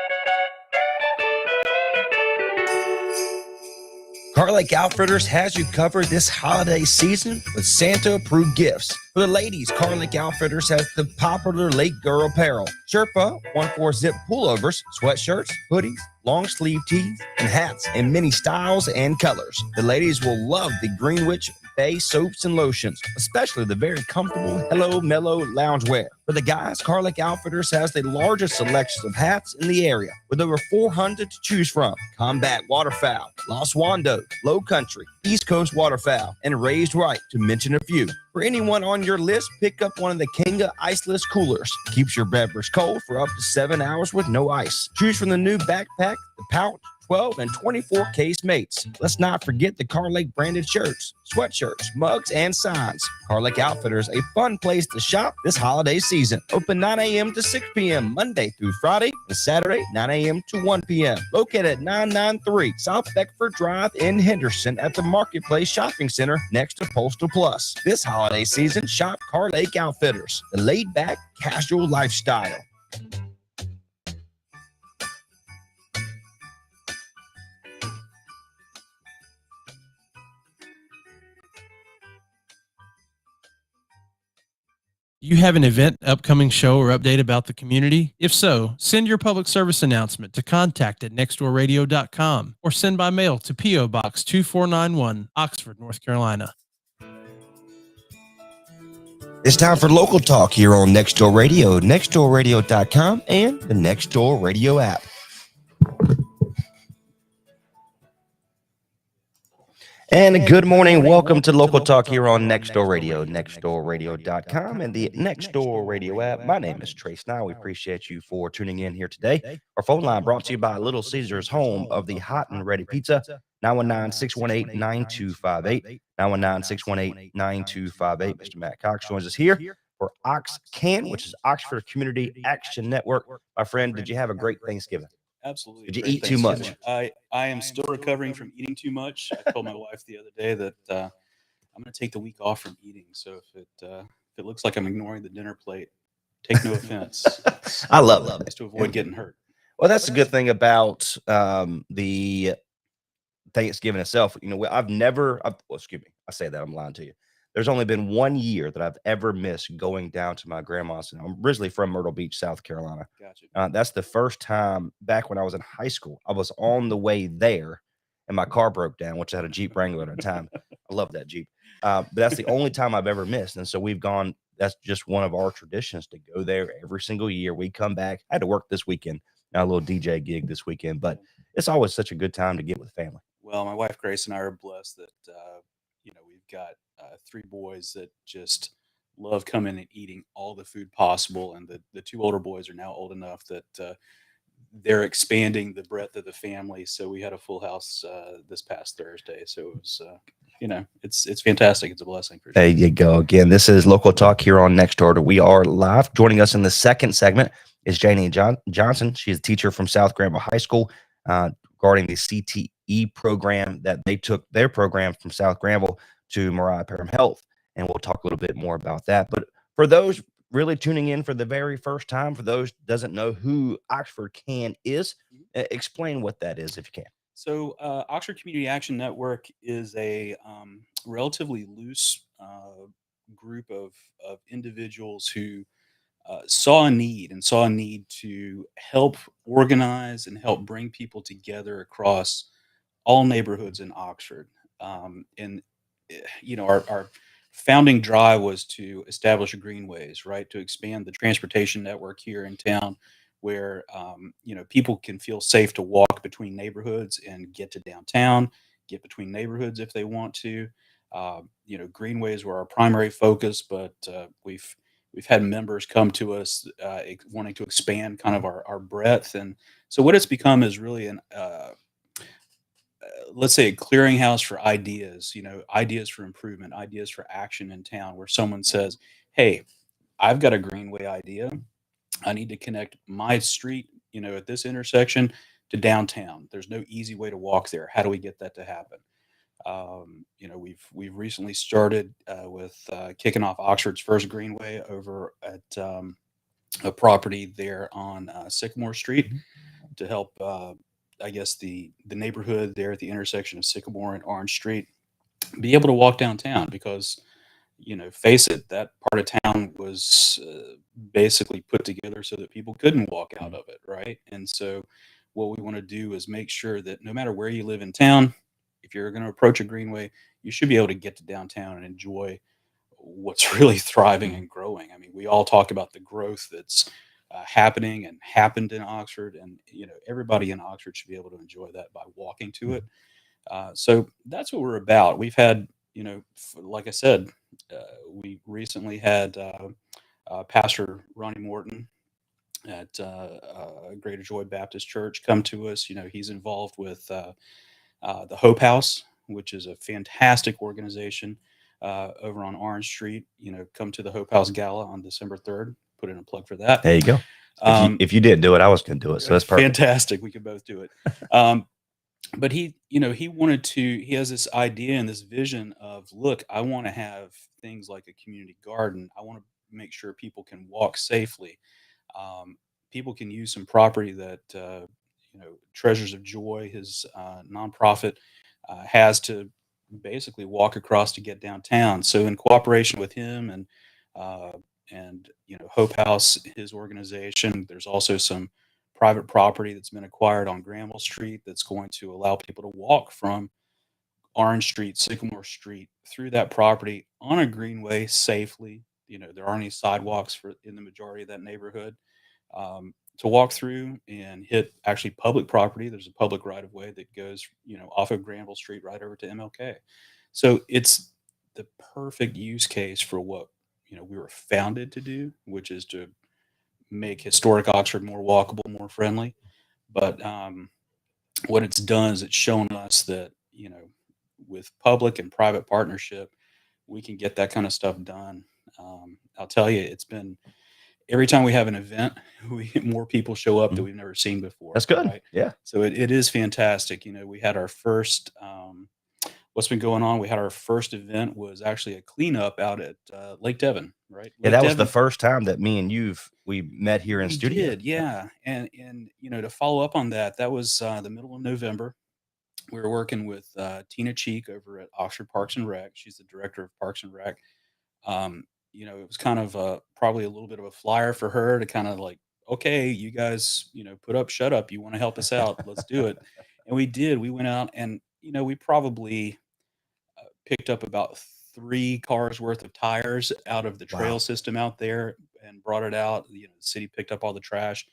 Car Lake Outfitters has you covered this holiday season with Santa-approved gifts. For the ladies, Car Lake Outfitters has the popular Lake Girl apparel, Sherpa 1/4-zip pullovers, sweatshirts, hoodies, long sleeve tees, and hats in many styles and colors. The ladies will love the Greenwich Bay soaps and lotions, especially the very comfortable Hello Mellow loungewear. For the guys, Car Lake Outfitters has the largest selection of hats in the area, with over 400 to choose from. Combat Waterfowl, Los Wando, Low Country, East Coast Waterfowl, and Raised Right, to mention a few. For anyone on your list, pick up one of the Kinga Iceless Coolers. Keeps your beverage cold for up to 7 hours with no ice. Choose from the new backpack, the pouch, 12 and 24 case mates. Let's not forget the Car Lake branded shirts, sweatshirts, mugs, and signs. Car Lake Outfitters, a fun place to shop this holiday season. Open 9 a.m. to 6 p.m. Monday through Friday, and Saturday 9 a.m. to 1 p.m. Located at 993 South Beckford Drive in Henderson at the Marketplace Shopping Center next to Postal Plus. This holiday season, shop Car Lake Outfitters, the laid-back, casual lifestyle. You have an event, upcoming show, or update about the community? If so, send your public service announcement to contact@nextdoorradio.com or send by mail to P.O. Box 2491, Oxford, North Carolina. It's time for local talk here on Nextdoor Radio, nextdoorradio.com, and the Nextdoor Radio app. And good morning. Welcome to Local Talk here on Nextdoor Radio, nextdoorradio.com, and the Nextdoor Radio app. My name is Trace Nye. We appreciate you for tuning in here today. Our phone line brought to you by Little Caesars, home of the hot and ready pizza, 919-618-9258, 919-618-9258. Mr. Matt Cox joins us here for OxCan, which is Oxford Community Action Network. My friend, did you have a great Thanksgiving? Absolutely. Did you eat too much? I am still recovering from eating too much. I told my wife the other day that I'm going to take the week off from eating. So if it looks like I'm ignoring the dinner plate, take no offense. I love it. Just to avoid getting hurt. Well, that's the good thing about the Thanksgiving itself. You know, excuse me. I say that, I'm lying to you. There's only been 1 year that I've ever missed going down to my grandma's. And I'm originally from Myrtle Beach, South Carolina. Gotcha. That's the first time back when I was in high school. I was on the way there and my car broke down, which I had a Jeep Wrangler at the time. I love that Jeep. But that's the only time I've ever missed. And so we've gone, that's just one of our traditions to go there every single year. We come back. I had to work this weekend, a little DJ gig this weekend, but it's always such a good time to get with family. Well, my wife Grace and I are blessed that, we've got 3 boys that just love coming and eating all the food possible. And the 2 older boys are now old enough that they're expanding the breadth of the family. So we had a full house this past Thursday. So it was, it's fantastic. It's a blessing. For sure. There you go. Again, this is Local Talk here on Nextdoor. We are live. Joining us in the second segment is Janie Johnson. She's a teacher from South Granville High School regarding the CTE program that they took their program from South Granville to Moriah Parham Health. And we'll talk a little bit more about that. But for those really tuning in for the very first time, for those doesn't know who Oxford CAN is, explain what that is if you can. So Oxford Community Action Network is a relatively loose group of individuals who saw a need to help organize and help bring people together across all neighborhoods in Oxford. And our founding drive was to establish greenways, right, to expand the transportation network here in town, where people can feel safe to walk between neighborhoods and get to downtown, get between neighborhoods if they want to. Greenways were our primary focus, but we've had members come to us wanting to expand kind of our breadth, and so what it's become is really an let's say a clearinghouse for ideas, ideas for improvement, ideas for action in town, where someone says, "Hey, I've got a greenway idea. I need to connect my street, at this intersection to downtown. There's no easy way to walk there. How do we get that to happen?" We've recently started with kicking off Oxford's first greenway over at a property there on Sycamore Street to help, I guess, the neighborhood there at the intersection of Sycamore and Orange Street be able to walk downtown, because face it, that part of town was basically put together so that people couldn't walk out of it, right? And so what we want to do is make sure that no matter where you live in town, if you're going to approach a greenway, you should be able to get to downtown and enjoy what's really thriving and growing. I mean, we all talk about the growth that's happening and happened in Oxford, and everybody in Oxford should be able to enjoy that by walking to it. So that's what we're about. We've had, like I said, we recently had Pastor Ronnie Morton at Greater Joy Baptist Church come to us. He's involved with the Hope House, which is a fantastic organization over on Orange Street. Come to the Hope House Gala on December 3rd. Put in a plug for that. There you go. If you didn't do it, I was going to do it. So that's perfect. Fantastic. We could both do it. But he has this idea and this vision of, look, I want to have things like a community garden. I want to make sure people can walk safely. People can use some property that, Treasures of Joy, his nonprofit, has to basically walk across to get downtown. So in cooperation with him and Hope House, his organization, there's also some private property that's been acquired on Granville Street that's going to allow people to walk from Orange Street, Sycamore Street, through that property on a greenway safely. There aren't any sidewalks in the majority of that neighborhood, to walk through and hit actually public property. There's a public right of way that goes, off of Granville Street right over to MLK. So it's the perfect use case for what, we were founded to do, which is to make historic Oxford more walkable, more friendly. But what it's done is it's shown us that, with public and private partnership, we can get that kind of stuff done. I'll tell you, it's been, every time we have an event, more people show up that we've never seen before. That's good. Right? Yeah. So it is fantastic. We had our first, what's been going on? We had our first event was actually a cleanup out at Lake Devon, right? Yeah, Lake that was Devon. the first time that me and we met here in We studio. did, yeah. And to follow up on that, that was the middle of November. We were working with Tina Cheek over at Oxford Parks and Rec. She's the director of Parks and Rec. It was kind of probably a little bit of a flyer for her to kind of like, okay, you guys, put up, shut up. You want to help us out? Let's do it. And we did. We went out and, we probably picked up about 3 cars worth of tires out of the trail system out there and brought it out. The city picked up all the trash.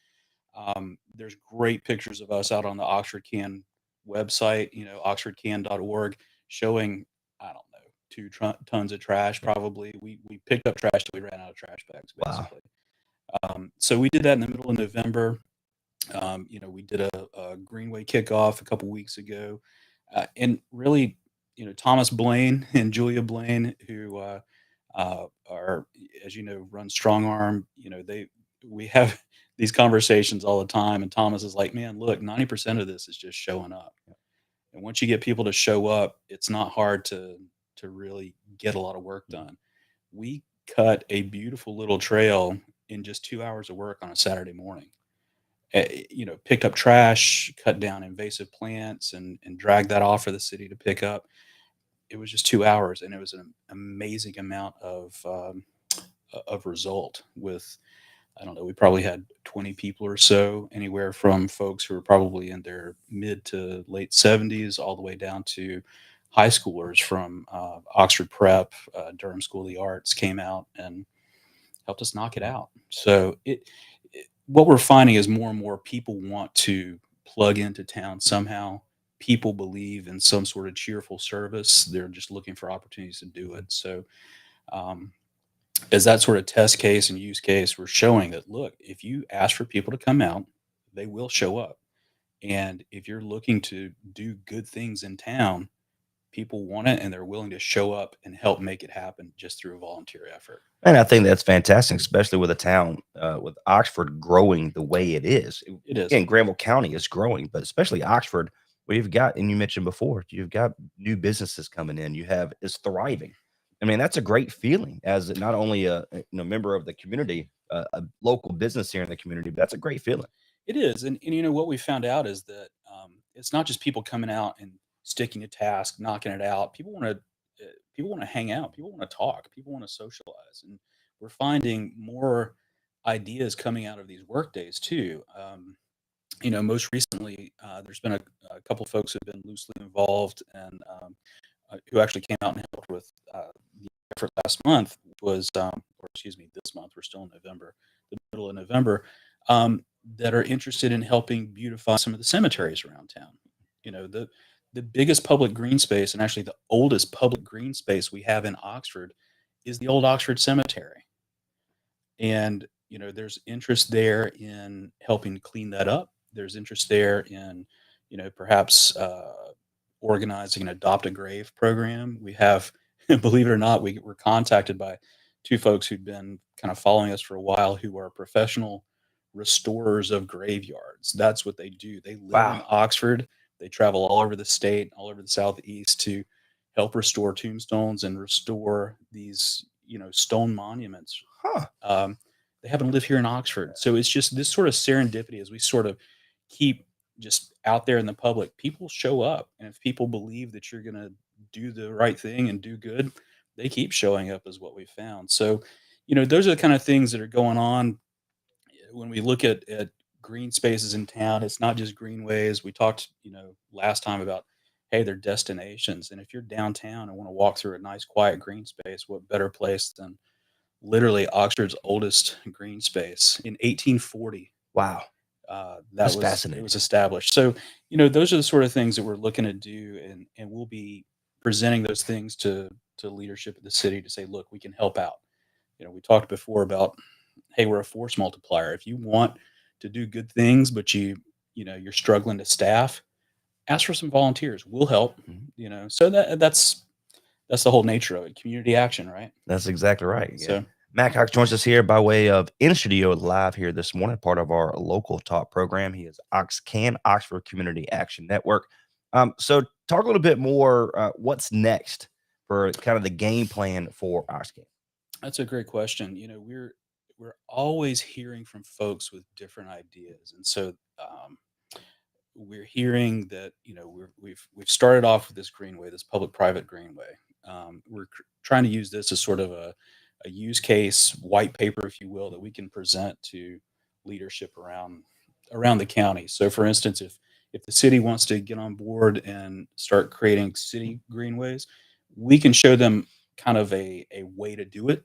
There's great pictures of us out on the Oxford CAN website, oxfordcan.org, showing, I don't know, 2 tons of trash probably. We picked up trash till we ran out of trash bags, basically. So we did that in the middle of November. We did a Greenway kickoff a couple weeks ago. And really, Thomas Blaine and Julia Blaine, who are, as run Strong Arm, these conversations all the time. And Thomas is like, man, look, 90% of this is just showing up. And once you get people to show up, it's not hard to really get a lot of work done. We cut a beautiful little trail in just 2 hours of work on a Saturday morning. Picked up trash, cut down invasive plants, and dragged that off for the city to pick up. It was just 2 hours, and it was an amazing amount of result. With, I don't know, we probably had 20 people or so, anywhere from folks who were probably in their mid to late 70s, all the way down to high schoolers from Oxford Prep, Durham School of the Arts, came out and helped us knock it out. So what we're finding is more and more people want to plug into town somehow. People believe in some sort of cheerful service. They're just looking for opportunities to do it. So as that sort of test case and use case, we're showing that, look, if you ask for people to come out, they will show up. And if you're looking to do good things in town, people want it, and they're willing to show up and help make it happen just through a volunteer effort. And I think that's fantastic, especially with a town with Oxford growing the way it is. It is. Again, Granville County is growing, but especially Oxford, where you've got, and you mentioned before, you've got new businesses coming in. Is thriving. I mean, that's a great feeling as not only a member of the community, a local business here in the community, but that's a great feeling. It is. And what we found out is that it's not just people coming out and sticking to task, knocking it out. People want to hang out. People want to talk. People want to socialize. And we're finding more ideas coming out of these work days too. Most recently, there's been a couple of folks who've been loosely involved and who actually came out and helped with the effort last month, this month, we're still in November, the middle of November, that are interested in helping beautify some of the cemeteries around town. The biggest public green space, and actually the oldest public green space we have in Oxford, is the old Oxford Cemetery. And, there's interest there in helping clean that up. There's interest there in, perhaps organizing an Adopt a Grave program. We have, believe it or not, we were contacted by two folks who'd been kind of following us for a while, who are professional restorers of graveyards. That's what they do. They live in Oxford. They travel all over the state, all over the Southeast, to help restore tombstones and restore these, stone monuments. They happen to live here in Oxford. So it's just this sort of serendipity as we sort of keep just out there in the public. People show up. And if people believe that you're going to do the right thing and do good, they keep showing up, is what we found. So, those are the kind of things that are going on when we look at green spaces in town. It's not just greenways. We talked, last time about, hey, they're destinations. And if you're downtown and want to walk through a nice, quiet green space, what better place than literally Oxford's oldest green space in 1840? Wow. That's fascinating. It was established. So, those are the sort of things that we're looking to do, and we'll be presenting those things to leadership of the city to say, look, we can help out. We talked before about, hey, we're a force multiplier. If you want to do good things, but you're struggling to staff, ask for some volunteers. We'll help. So that's the whole nature of it. Community action, right? That's exactly right. Yeah. So Matt Cox joins us here by way of In Studio Live here this morning, part of our local talk program. He is Oxford Community Action Network. So talk a little bit more. What's next for kind of the game plan for OxCan? That's a great question. We're always hearing from folks with different ideas, and so we're hearing that we've started off with this greenway, this public-private greenway. We're trying to use this as sort of a use case white paper, if you will, that we can present to leadership around the county. So, for instance, if the city wants to get on board and start creating city greenways, we can show them kind of a way to do it.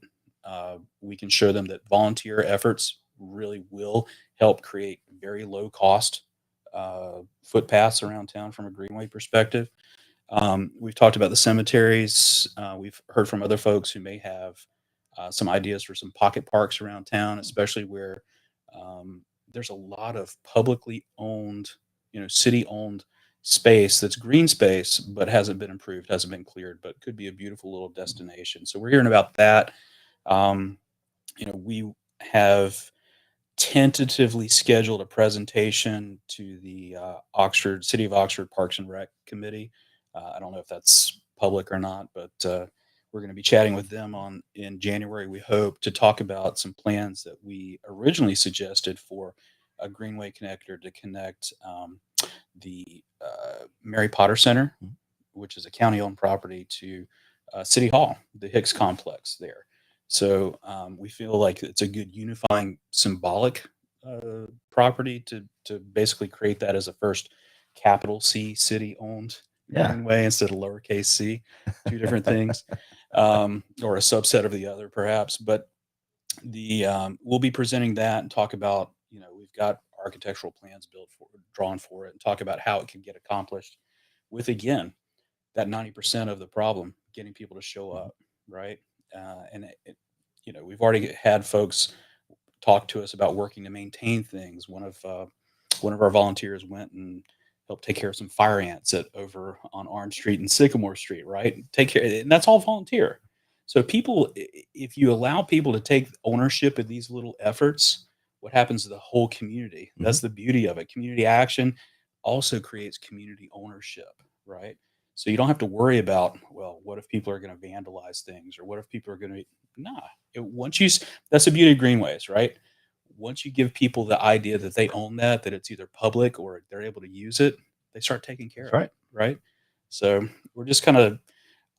We can show them that volunteer efforts really will help create very low cost footpaths around town from a greenway perspective. We've talked about the cemeteries. We've heard from other folks who may have some ideas for some pocket parks around town, especially where there's a lot of publicly owned, city-owned space that's green space, but hasn't been improved, hasn't been cleared, but could be a beautiful little destination. So we're hearing about that. We have tentatively scheduled a presentation to the City of Oxford Parks and Rec Committee. I don't know if that's public or not, but we're going to be chatting with them in January. We hope to talk about some plans that we originally suggested for a Greenway connector to connect the Mary Potter Center, which is a county-owned property, to City Hall, the Hicks complex there. So we feel like it's a good unifying symbolic property to basically create that as a first capital C city-owned Greenway instead of lowercase c, two different things, or a subset of the other perhaps. But we'll be presenting that and talk about, we've got architectural plans drawn for it, and talk about how it can get accomplished with, again, that 90% of the problem, getting people to show up, right? And we've already had folks talk to us about working to maintain things. One of our volunteers went and helped take care of some fire ants over on Orange Street and Sycamore Street, right? Take care, and that's all volunteer. So if you allow people to take ownership of these little efforts, what happens to the whole community? That's the beauty of it. Community action also creates community ownership, right? So you don't have to worry about, well, what if people are going to vandalize things, or what if people are going to, that's the beauty of Greenways, right? Once you give people the idea that they own that it's either public or they're able to use it, they start taking care of it, right? So we're just kind of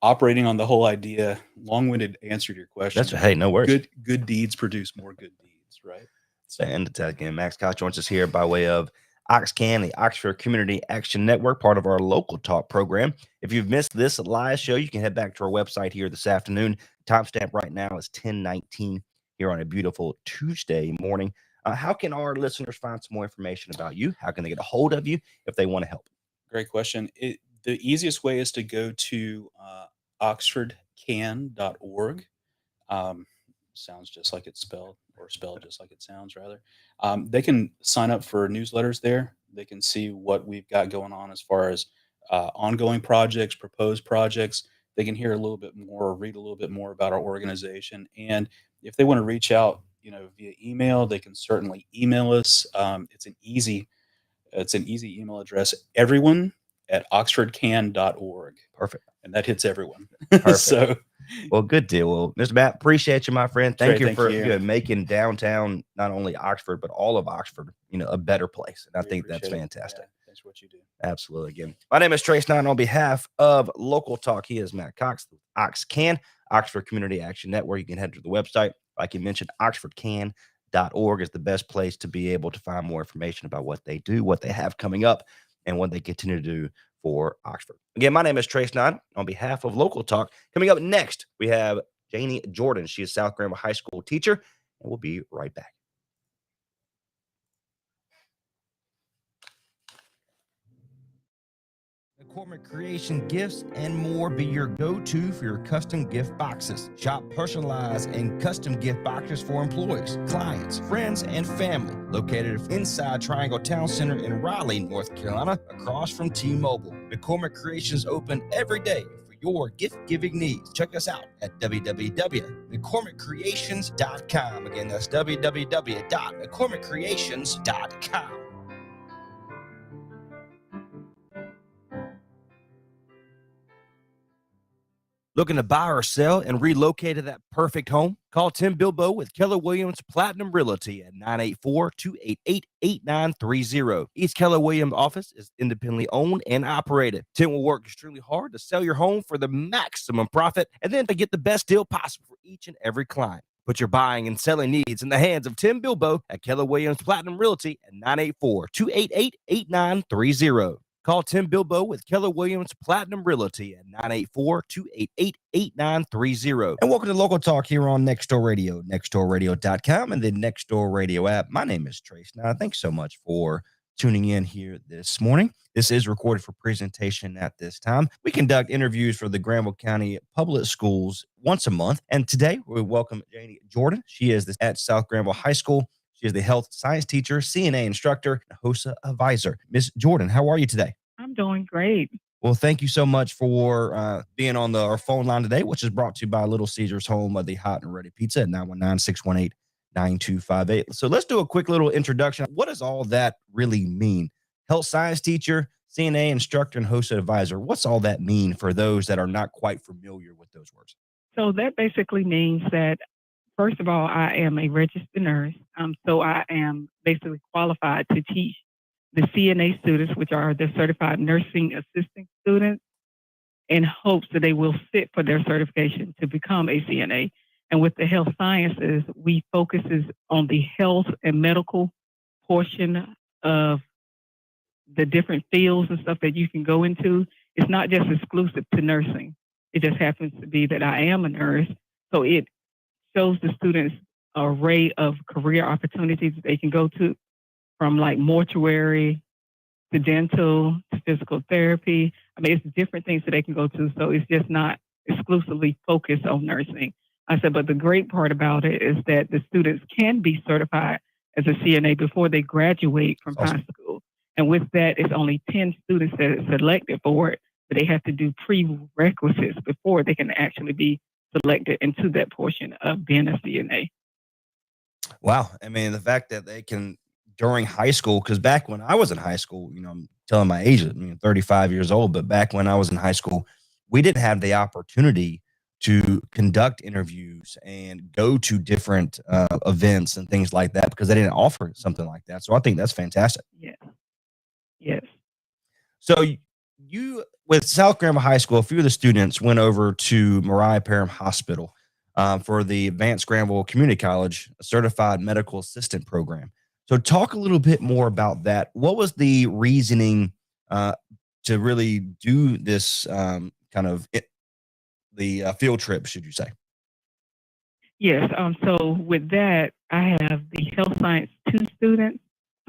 operating on the whole idea. Long-winded answer to your question. Hey, no worries. Good deeds produce more good deeds, right? So, and again, Max Koch joins us here by way of OxCan, the Oxford Community Action Network, part of our Local Talk program. If you've missed this live show, you can head back to our website here this afternoon. Timestamp right now is 10:19 here on a beautiful Tuesday morning. How can our listeners find some more information about you? How can they get a hold of you if they want to help? Great question. The easiest way is to go to oxfordcan.org. Sounds just like it's spelled, or spelled just like it sounds, rather. They can sign up for newsletters there. They can see what we've got going on as far as ongoing projects, proposed projects. They can hear a little bit more or read a little bit more about our organization. And if they want to reach out, via email, they can certainly email us. It's an easy email address, everyone@oxfordcan.org. Perfect. And that hits everyone. Perfect. So, well, good deal. Well, Mr. Matt, appreciate you, my friend. Thank you for you. Making downtown, not only Oxford, but all of Oxford, a better place. And I think that's fantastic. Yeah, thanks for what you do. Absolutely. Again, my name is Trace Nine. On behalf of Local Talk, he is Matt Cox, OxCan, Oxford Community Action Network. You can head to the website. Like you mentioned, oxfordcan.org is the best place to be able to find more information about what they do, what they have coming up, and what they continue to do for Oxford. Again, my name is Trace Nine. On behalf of Local Talk, coming up next, we have Janie Jordan. She is South Granville High School teacher, and we'll be right back. McCormick Creation Gifts and more be your go-to for your custom gift boxes. Shop personalized and custom gift boxes for employees, clients, friends, and family. Located inside Triangle Town Center in Raleigh, North Carolina, across from T-Mobile. McCormick Creations open every day for your gift-giving needs. Check us out at www.mccormickcreations.com. Again, that's www.mccormickcreations.com. Looking to buy or sell and relocate to that perfect home? Call Tim Bilbo with Keller Williams Platinum Realty at 984-288-8930. Each Keller Williams office is independently owned and operated. Tim will work extremely hard to sell your home for the maximum profit and then to get the best deal possible for each and every client. Put your buying and selling needs in the hands of Tim Bilbo at Keller Williams Platinum Realty at 984-288-8930. Call Tim Bilbo with Keller Williams Platinum Realty at 984-288-8930. And welcome to Local Talk here on Nextdoor Radio, nextdoorradio.com, and the Nextdoor Radio app. My name is Trace. Now, thanks so much for tuning in here this morning. This is recorded for presentation at this time. We conduct interviews for the Granville County Public Schools once a month. And today we welcome Janie Jordan. She is at South Granville High School. She is the health science teacher, CNA instructor, and HOSA advisor. Miss Jordan, how are you today? I'm doing great. Well, thank you so much for being on our phone line today, which is brought to you by Little Caesars, home of the hot and ready pizza at 9258. So let's do a quick little introduction. What does all that really mean? Health science teacher, CNA instructor, and hosted advisor. What's all that mean for those that are not quite familiar with those words? So that basically means that, first of all, I am a registered nurse. So I am basically qualified to teach the CNA students, which are the certified nursing assistant students, in hopes that they will sit for their certification to become a CNA. And with the health sciences, we focuses on the health and medical portion of the different fields and stuff that you can go into. It's not just exclusive to nursing. It just happens to be that I am a nurse. So it shows the students an array of career opportunities that they can go to, from like mortuary to dental to physical therapy. I mean, it's different things that they can go to. So it's just not exclusively focused on nursing. I said, but the great part about it is that the students can be certified as a CNA before they graduate from high school. And with that, it's only 10 students that are selected for it, but they have to do prerequisites before they can actually be selected into that portion of being a CNA. Wow. I mean, the fact that they can, during high school, because back when I was in high school, I'm telling my age, 35 years old, but back when I was in high school, we didn't have the opportunity to conduct interviews and go to different events and things like that because they didn't offer something like that. So I think that's fantastic. Yes. Yes. So you, with South Granville High School, a few of the students went over to Mariah Parham Hospital for the Advanced Granville Community College Certified Medical Assistant Program. So talk a little bit more about that. What was the reasoning to really do this the field trip, should you say? Yes. So with that, I have the Health Science 2 students.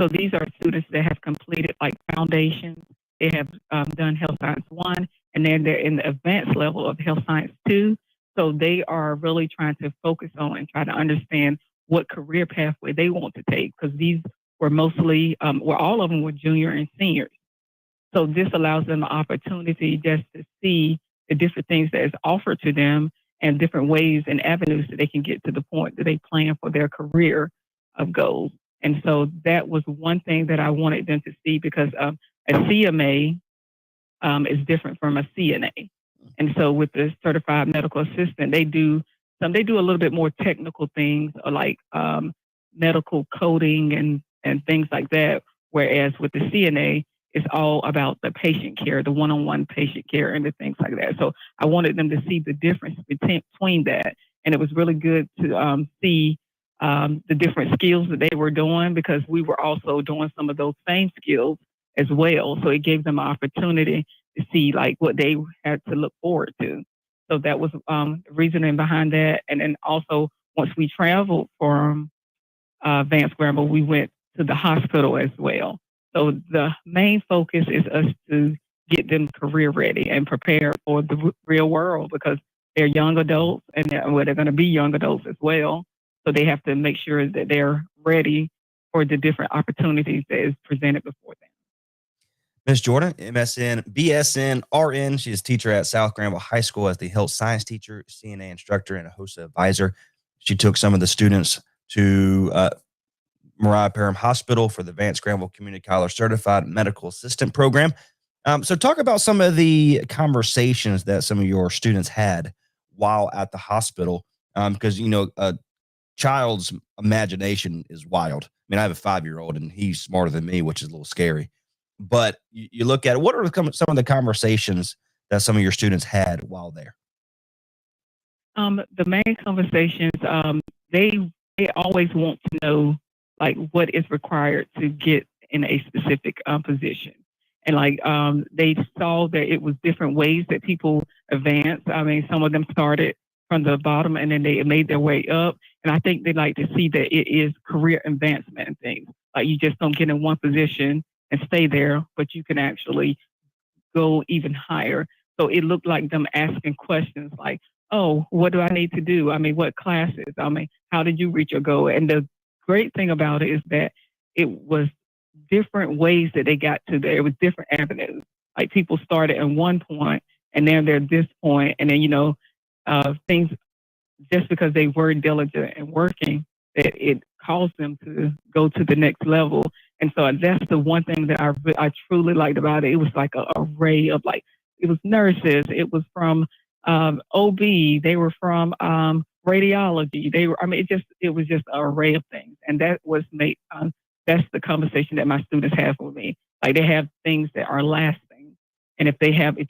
So these are students that have completed like foundations. They have done Health Science 1, and then they're in the advanced level of Health Science 2. So they are really trying to focus on and try to understand what career pathway they want to take, because these were mostly, all of them were junior and seniors. So this allows them an opportunity just to see the different things that is offered to them and different ways and avenues that they can get to the point that they plan for their career of goals. And so that was one thing that I wanted them to see, because a CMA is different from a CNA. And so with the certified medical assistant, they do a little bit more technical things, like medical coding and things like that. Whereas with the CNA, it's all about the patient care, the one-on-one patient care and the things like that. So I wanted them to see the difference between that. And it was really good to see the different skills that they were doing, because we were also doing some of those same skills as well. So it gave them an opportunity to see like what they had to look forward to. So that was the reasoning behind that. And then also, once we traveled from Advanced Granville, we went to the hospital as well. So the main focus is us to get them career ready and prepared for the real world, because they're young adults and they're going to be young adults as well. So they have to make sure that they're ready for the different opportunities that is presented before them. Ms. Jordan, MSN, BSN, RN. She is a teacher at South Granville High School as the health science teacher, CNA instructor, and a HOSA advisor. She took some of the students to Mariah Parham Hospital for the Advanced Granville Community College Certified Medical Assistant Program. So talk about some of the conversations that some of your students had while at the hospital, because, a child's imagination is wild. I mean, I have a 5-year-old and he's smarter than me, which is a little scary. But you look at it, what are some of the conversations that some of your students had while there? The main conversations, they always want to know like what is required to get in a specific position. And like they saw that it was different ways that people advance. I mean, some of them started from the bottom and then they made their way up. And I think they like to see that it is career advancement and things. Like you just don't get in one position and stay there, but you can actually go even higher. So it looked like them asking questions like, oh, what do I need to do? I mean, what classes? I mean, how did you reach your goal? And the great thing about it is that it was different ways that they got to there. It was different avenues. Like people started at one point and then they're at this point. And then, things, just because they were diligent and working, that it caused them to go to the next level. And so that's the one thing that I truly liked about it. It was like an array of like, it was nurses, it was from OB, they were from radiology. It was just an array of things. And that was that's the conversation that my students have with me. Like they have things that are lasting. And if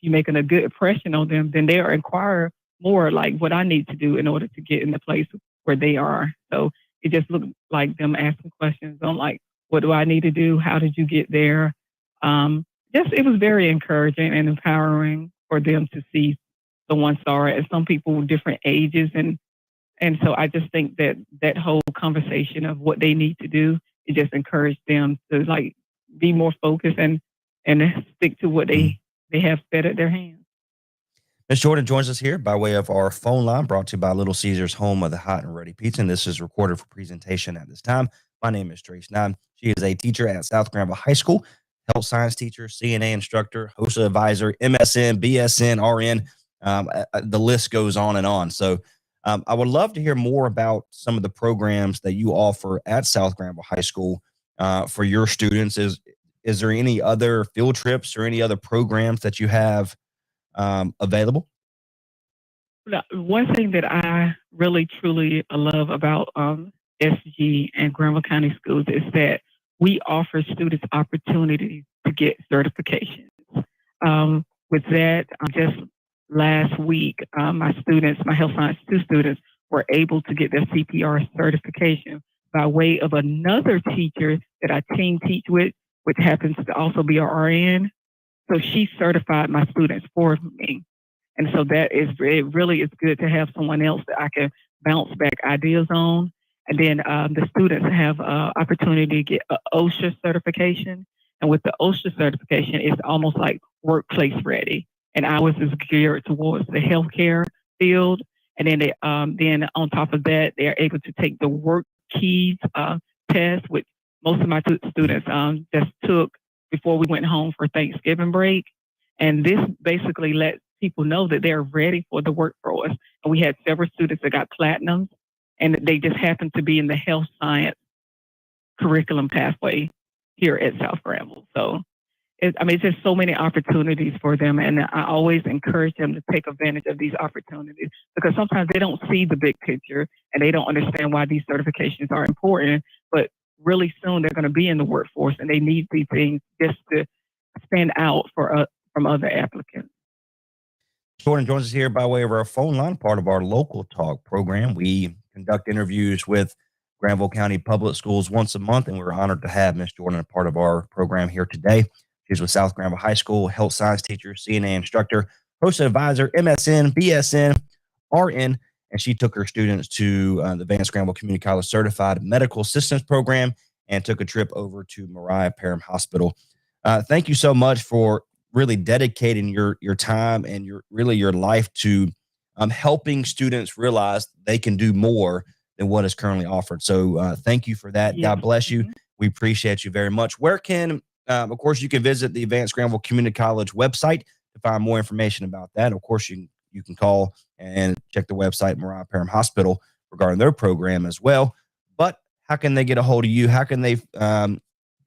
you're making a good impression on them, then they'll inquire more like what I need to do in order to get in the place where they are. So it just looked like them asking questions on like, what do I need to do? How did you get there? It was very encouraging and empowering for them to see someone saw it, and some people with different ages. And so I just think that whole conversation of what they need to do, it just encouraged them to like be more focused and stick to what they have set at their hands. Ms. Jordan joins us here by way of our phone line, brought to you by Little Caesars, home of the hot and ready pizza. And this is recorded for presentation at this time. My name is Trace Nine. She is a teacher at South Granville High School, health science teacher, CNA instructor, HOSA advisor, MSN, BSN, RN. The list goes on and on. So I would love to hear more about some of the programs that you offer at South Granville High School for your students. Is there any other field trips or any other programs that you have available? One thing that I really, truly love about SG and Granville County Schools is that we offer students opportunities to get certifications. With that, just last week, my health science 2 students were able to get their CPR certification by way of another teacher that I team teach with, which happens to also be our RN. So she certified my students for me. And so it really is good to have someone else that I can bounce back ideas on. And then the students have opportunity to get an OSHA certification. And with the OSHA certification, it's almost like workplace ready. And ours is geared towards the healthcare field. And then on top of that, they are able to take the work keys test, which most of my students just took before we went home for Thanksgiving break. And this basically lets people know that they're ready for the workforce. And we had several students that got platinums, and they just happened to be in the health science curriculum pathway here at South Granville. So, it's just so many opportunities for them. And I always encourage them to take advantage of these opportunities, because sometimes they don't see the big picture and they don't understand why these certifications are important. But really soon they're going to be in the workforce, and they need these things just to stand out from other applicants. Jordan joins us here by way of our phone line, part of our Local Talk program. We conduct interviews with Granville County Public Schools once a month, and we're honored to have Ms. Jordan a part of our program here today. She's with South Granville High School, health science teacher, CNA instructor, HOSA advisor, MSN, BSN, RN, and she took her students to the Vance Granville Community College Certified Medical Assistance Program and took a trip over to Mariah Parham Hospital. Thank you so much for really dedicating your time and your life to helping students realize they can do more than what is currently offered. So thank you for that. Yeah. God bless you. We appreciate you very much. Where can, of course, you can visit the Vance Granville Community College website to find more information about that. Of course, you can call and check the website, Mariah Parham Hospital, regarding their program as well. But how can they get a hold of you? How can they,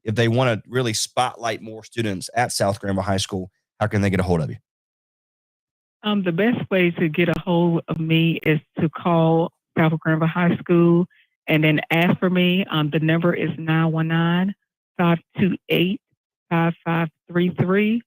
if they want to really spotlight more students at South Granville High School, how can they get a hold of you? The best way to get a hold of me is to call South Granville High School and then ask for me. The number is 919-528-5533.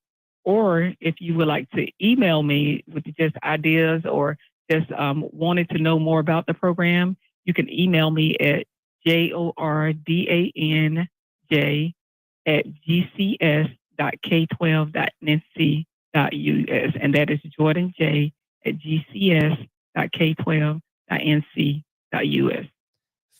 Or if you would like to email me with just ideas or just wanted to know more about the program, you can email me at jordanj@gcs.k12.nc.us, and that is jordanj@gcs.k12.nc.us.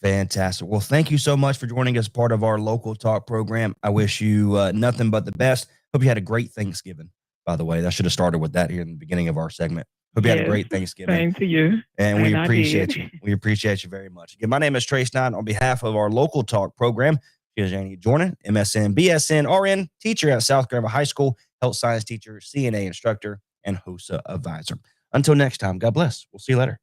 Fantastic. Well, thank you so much for joining us, part of our Local Talk program. I wish you nothing but the best. Hope you had a great Thanksgiving, by the way. I should have started with that here in the beginning of our segment. Hope you had a great Thanksgiving. Same to you. And we appreciate you. We appreciate you very much. Again, my name is Trace Nine. On behalf of our Local Talk program, here's Janie Jordan, MSN, BSN, RN, teacher at South Granville High School, health science teacher, CNA instructor, and HOSA advisor. Until next time, God bless. We'll see you later.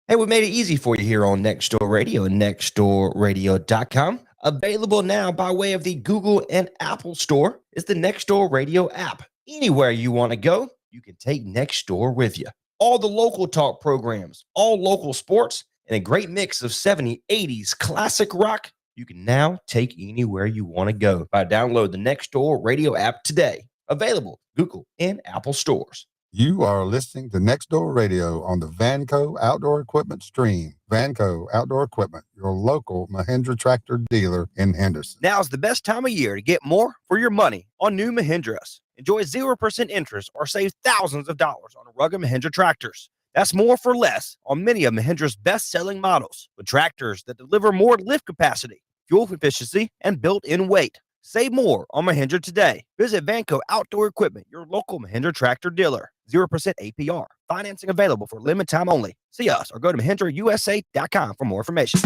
Hey, we made it easy for you here on Nextdoor Radio and nextdoorradio.com. Available now by way of the Google and Apple Store is the Nextdoor Radio app. Anywhere you want to go, you can take Nextdoor with you. All the local talk programs, all local sports, and a great mix of 70s, 80s, classic rock, you can now take anywhere you want to go by download the Nextdoor Radio app today. Available Google and Apple stores. You are listening to Nextdoor Radio on the Vanco Outdoor Equipment stream. Vanco Outdoor Equipment, your local Mahindra tractor dealer in Henderson. Now's the best time of year to get more for your money on new Mahindras. Enjoy 0% interest or save thousands of dollars on rugged Mahindra tractors. That's more for less on many of Mahindra's best-selling models with tractors that deliver more lift capacity, fuel efficiency, and built-in weight. Save more on Mahindra today. Visit Vanco Outdoor Equipment, your local Mahindra tractor dealer. 0% APR. Financing available for limited time only. See us or go to MahindraUSA.com for more information.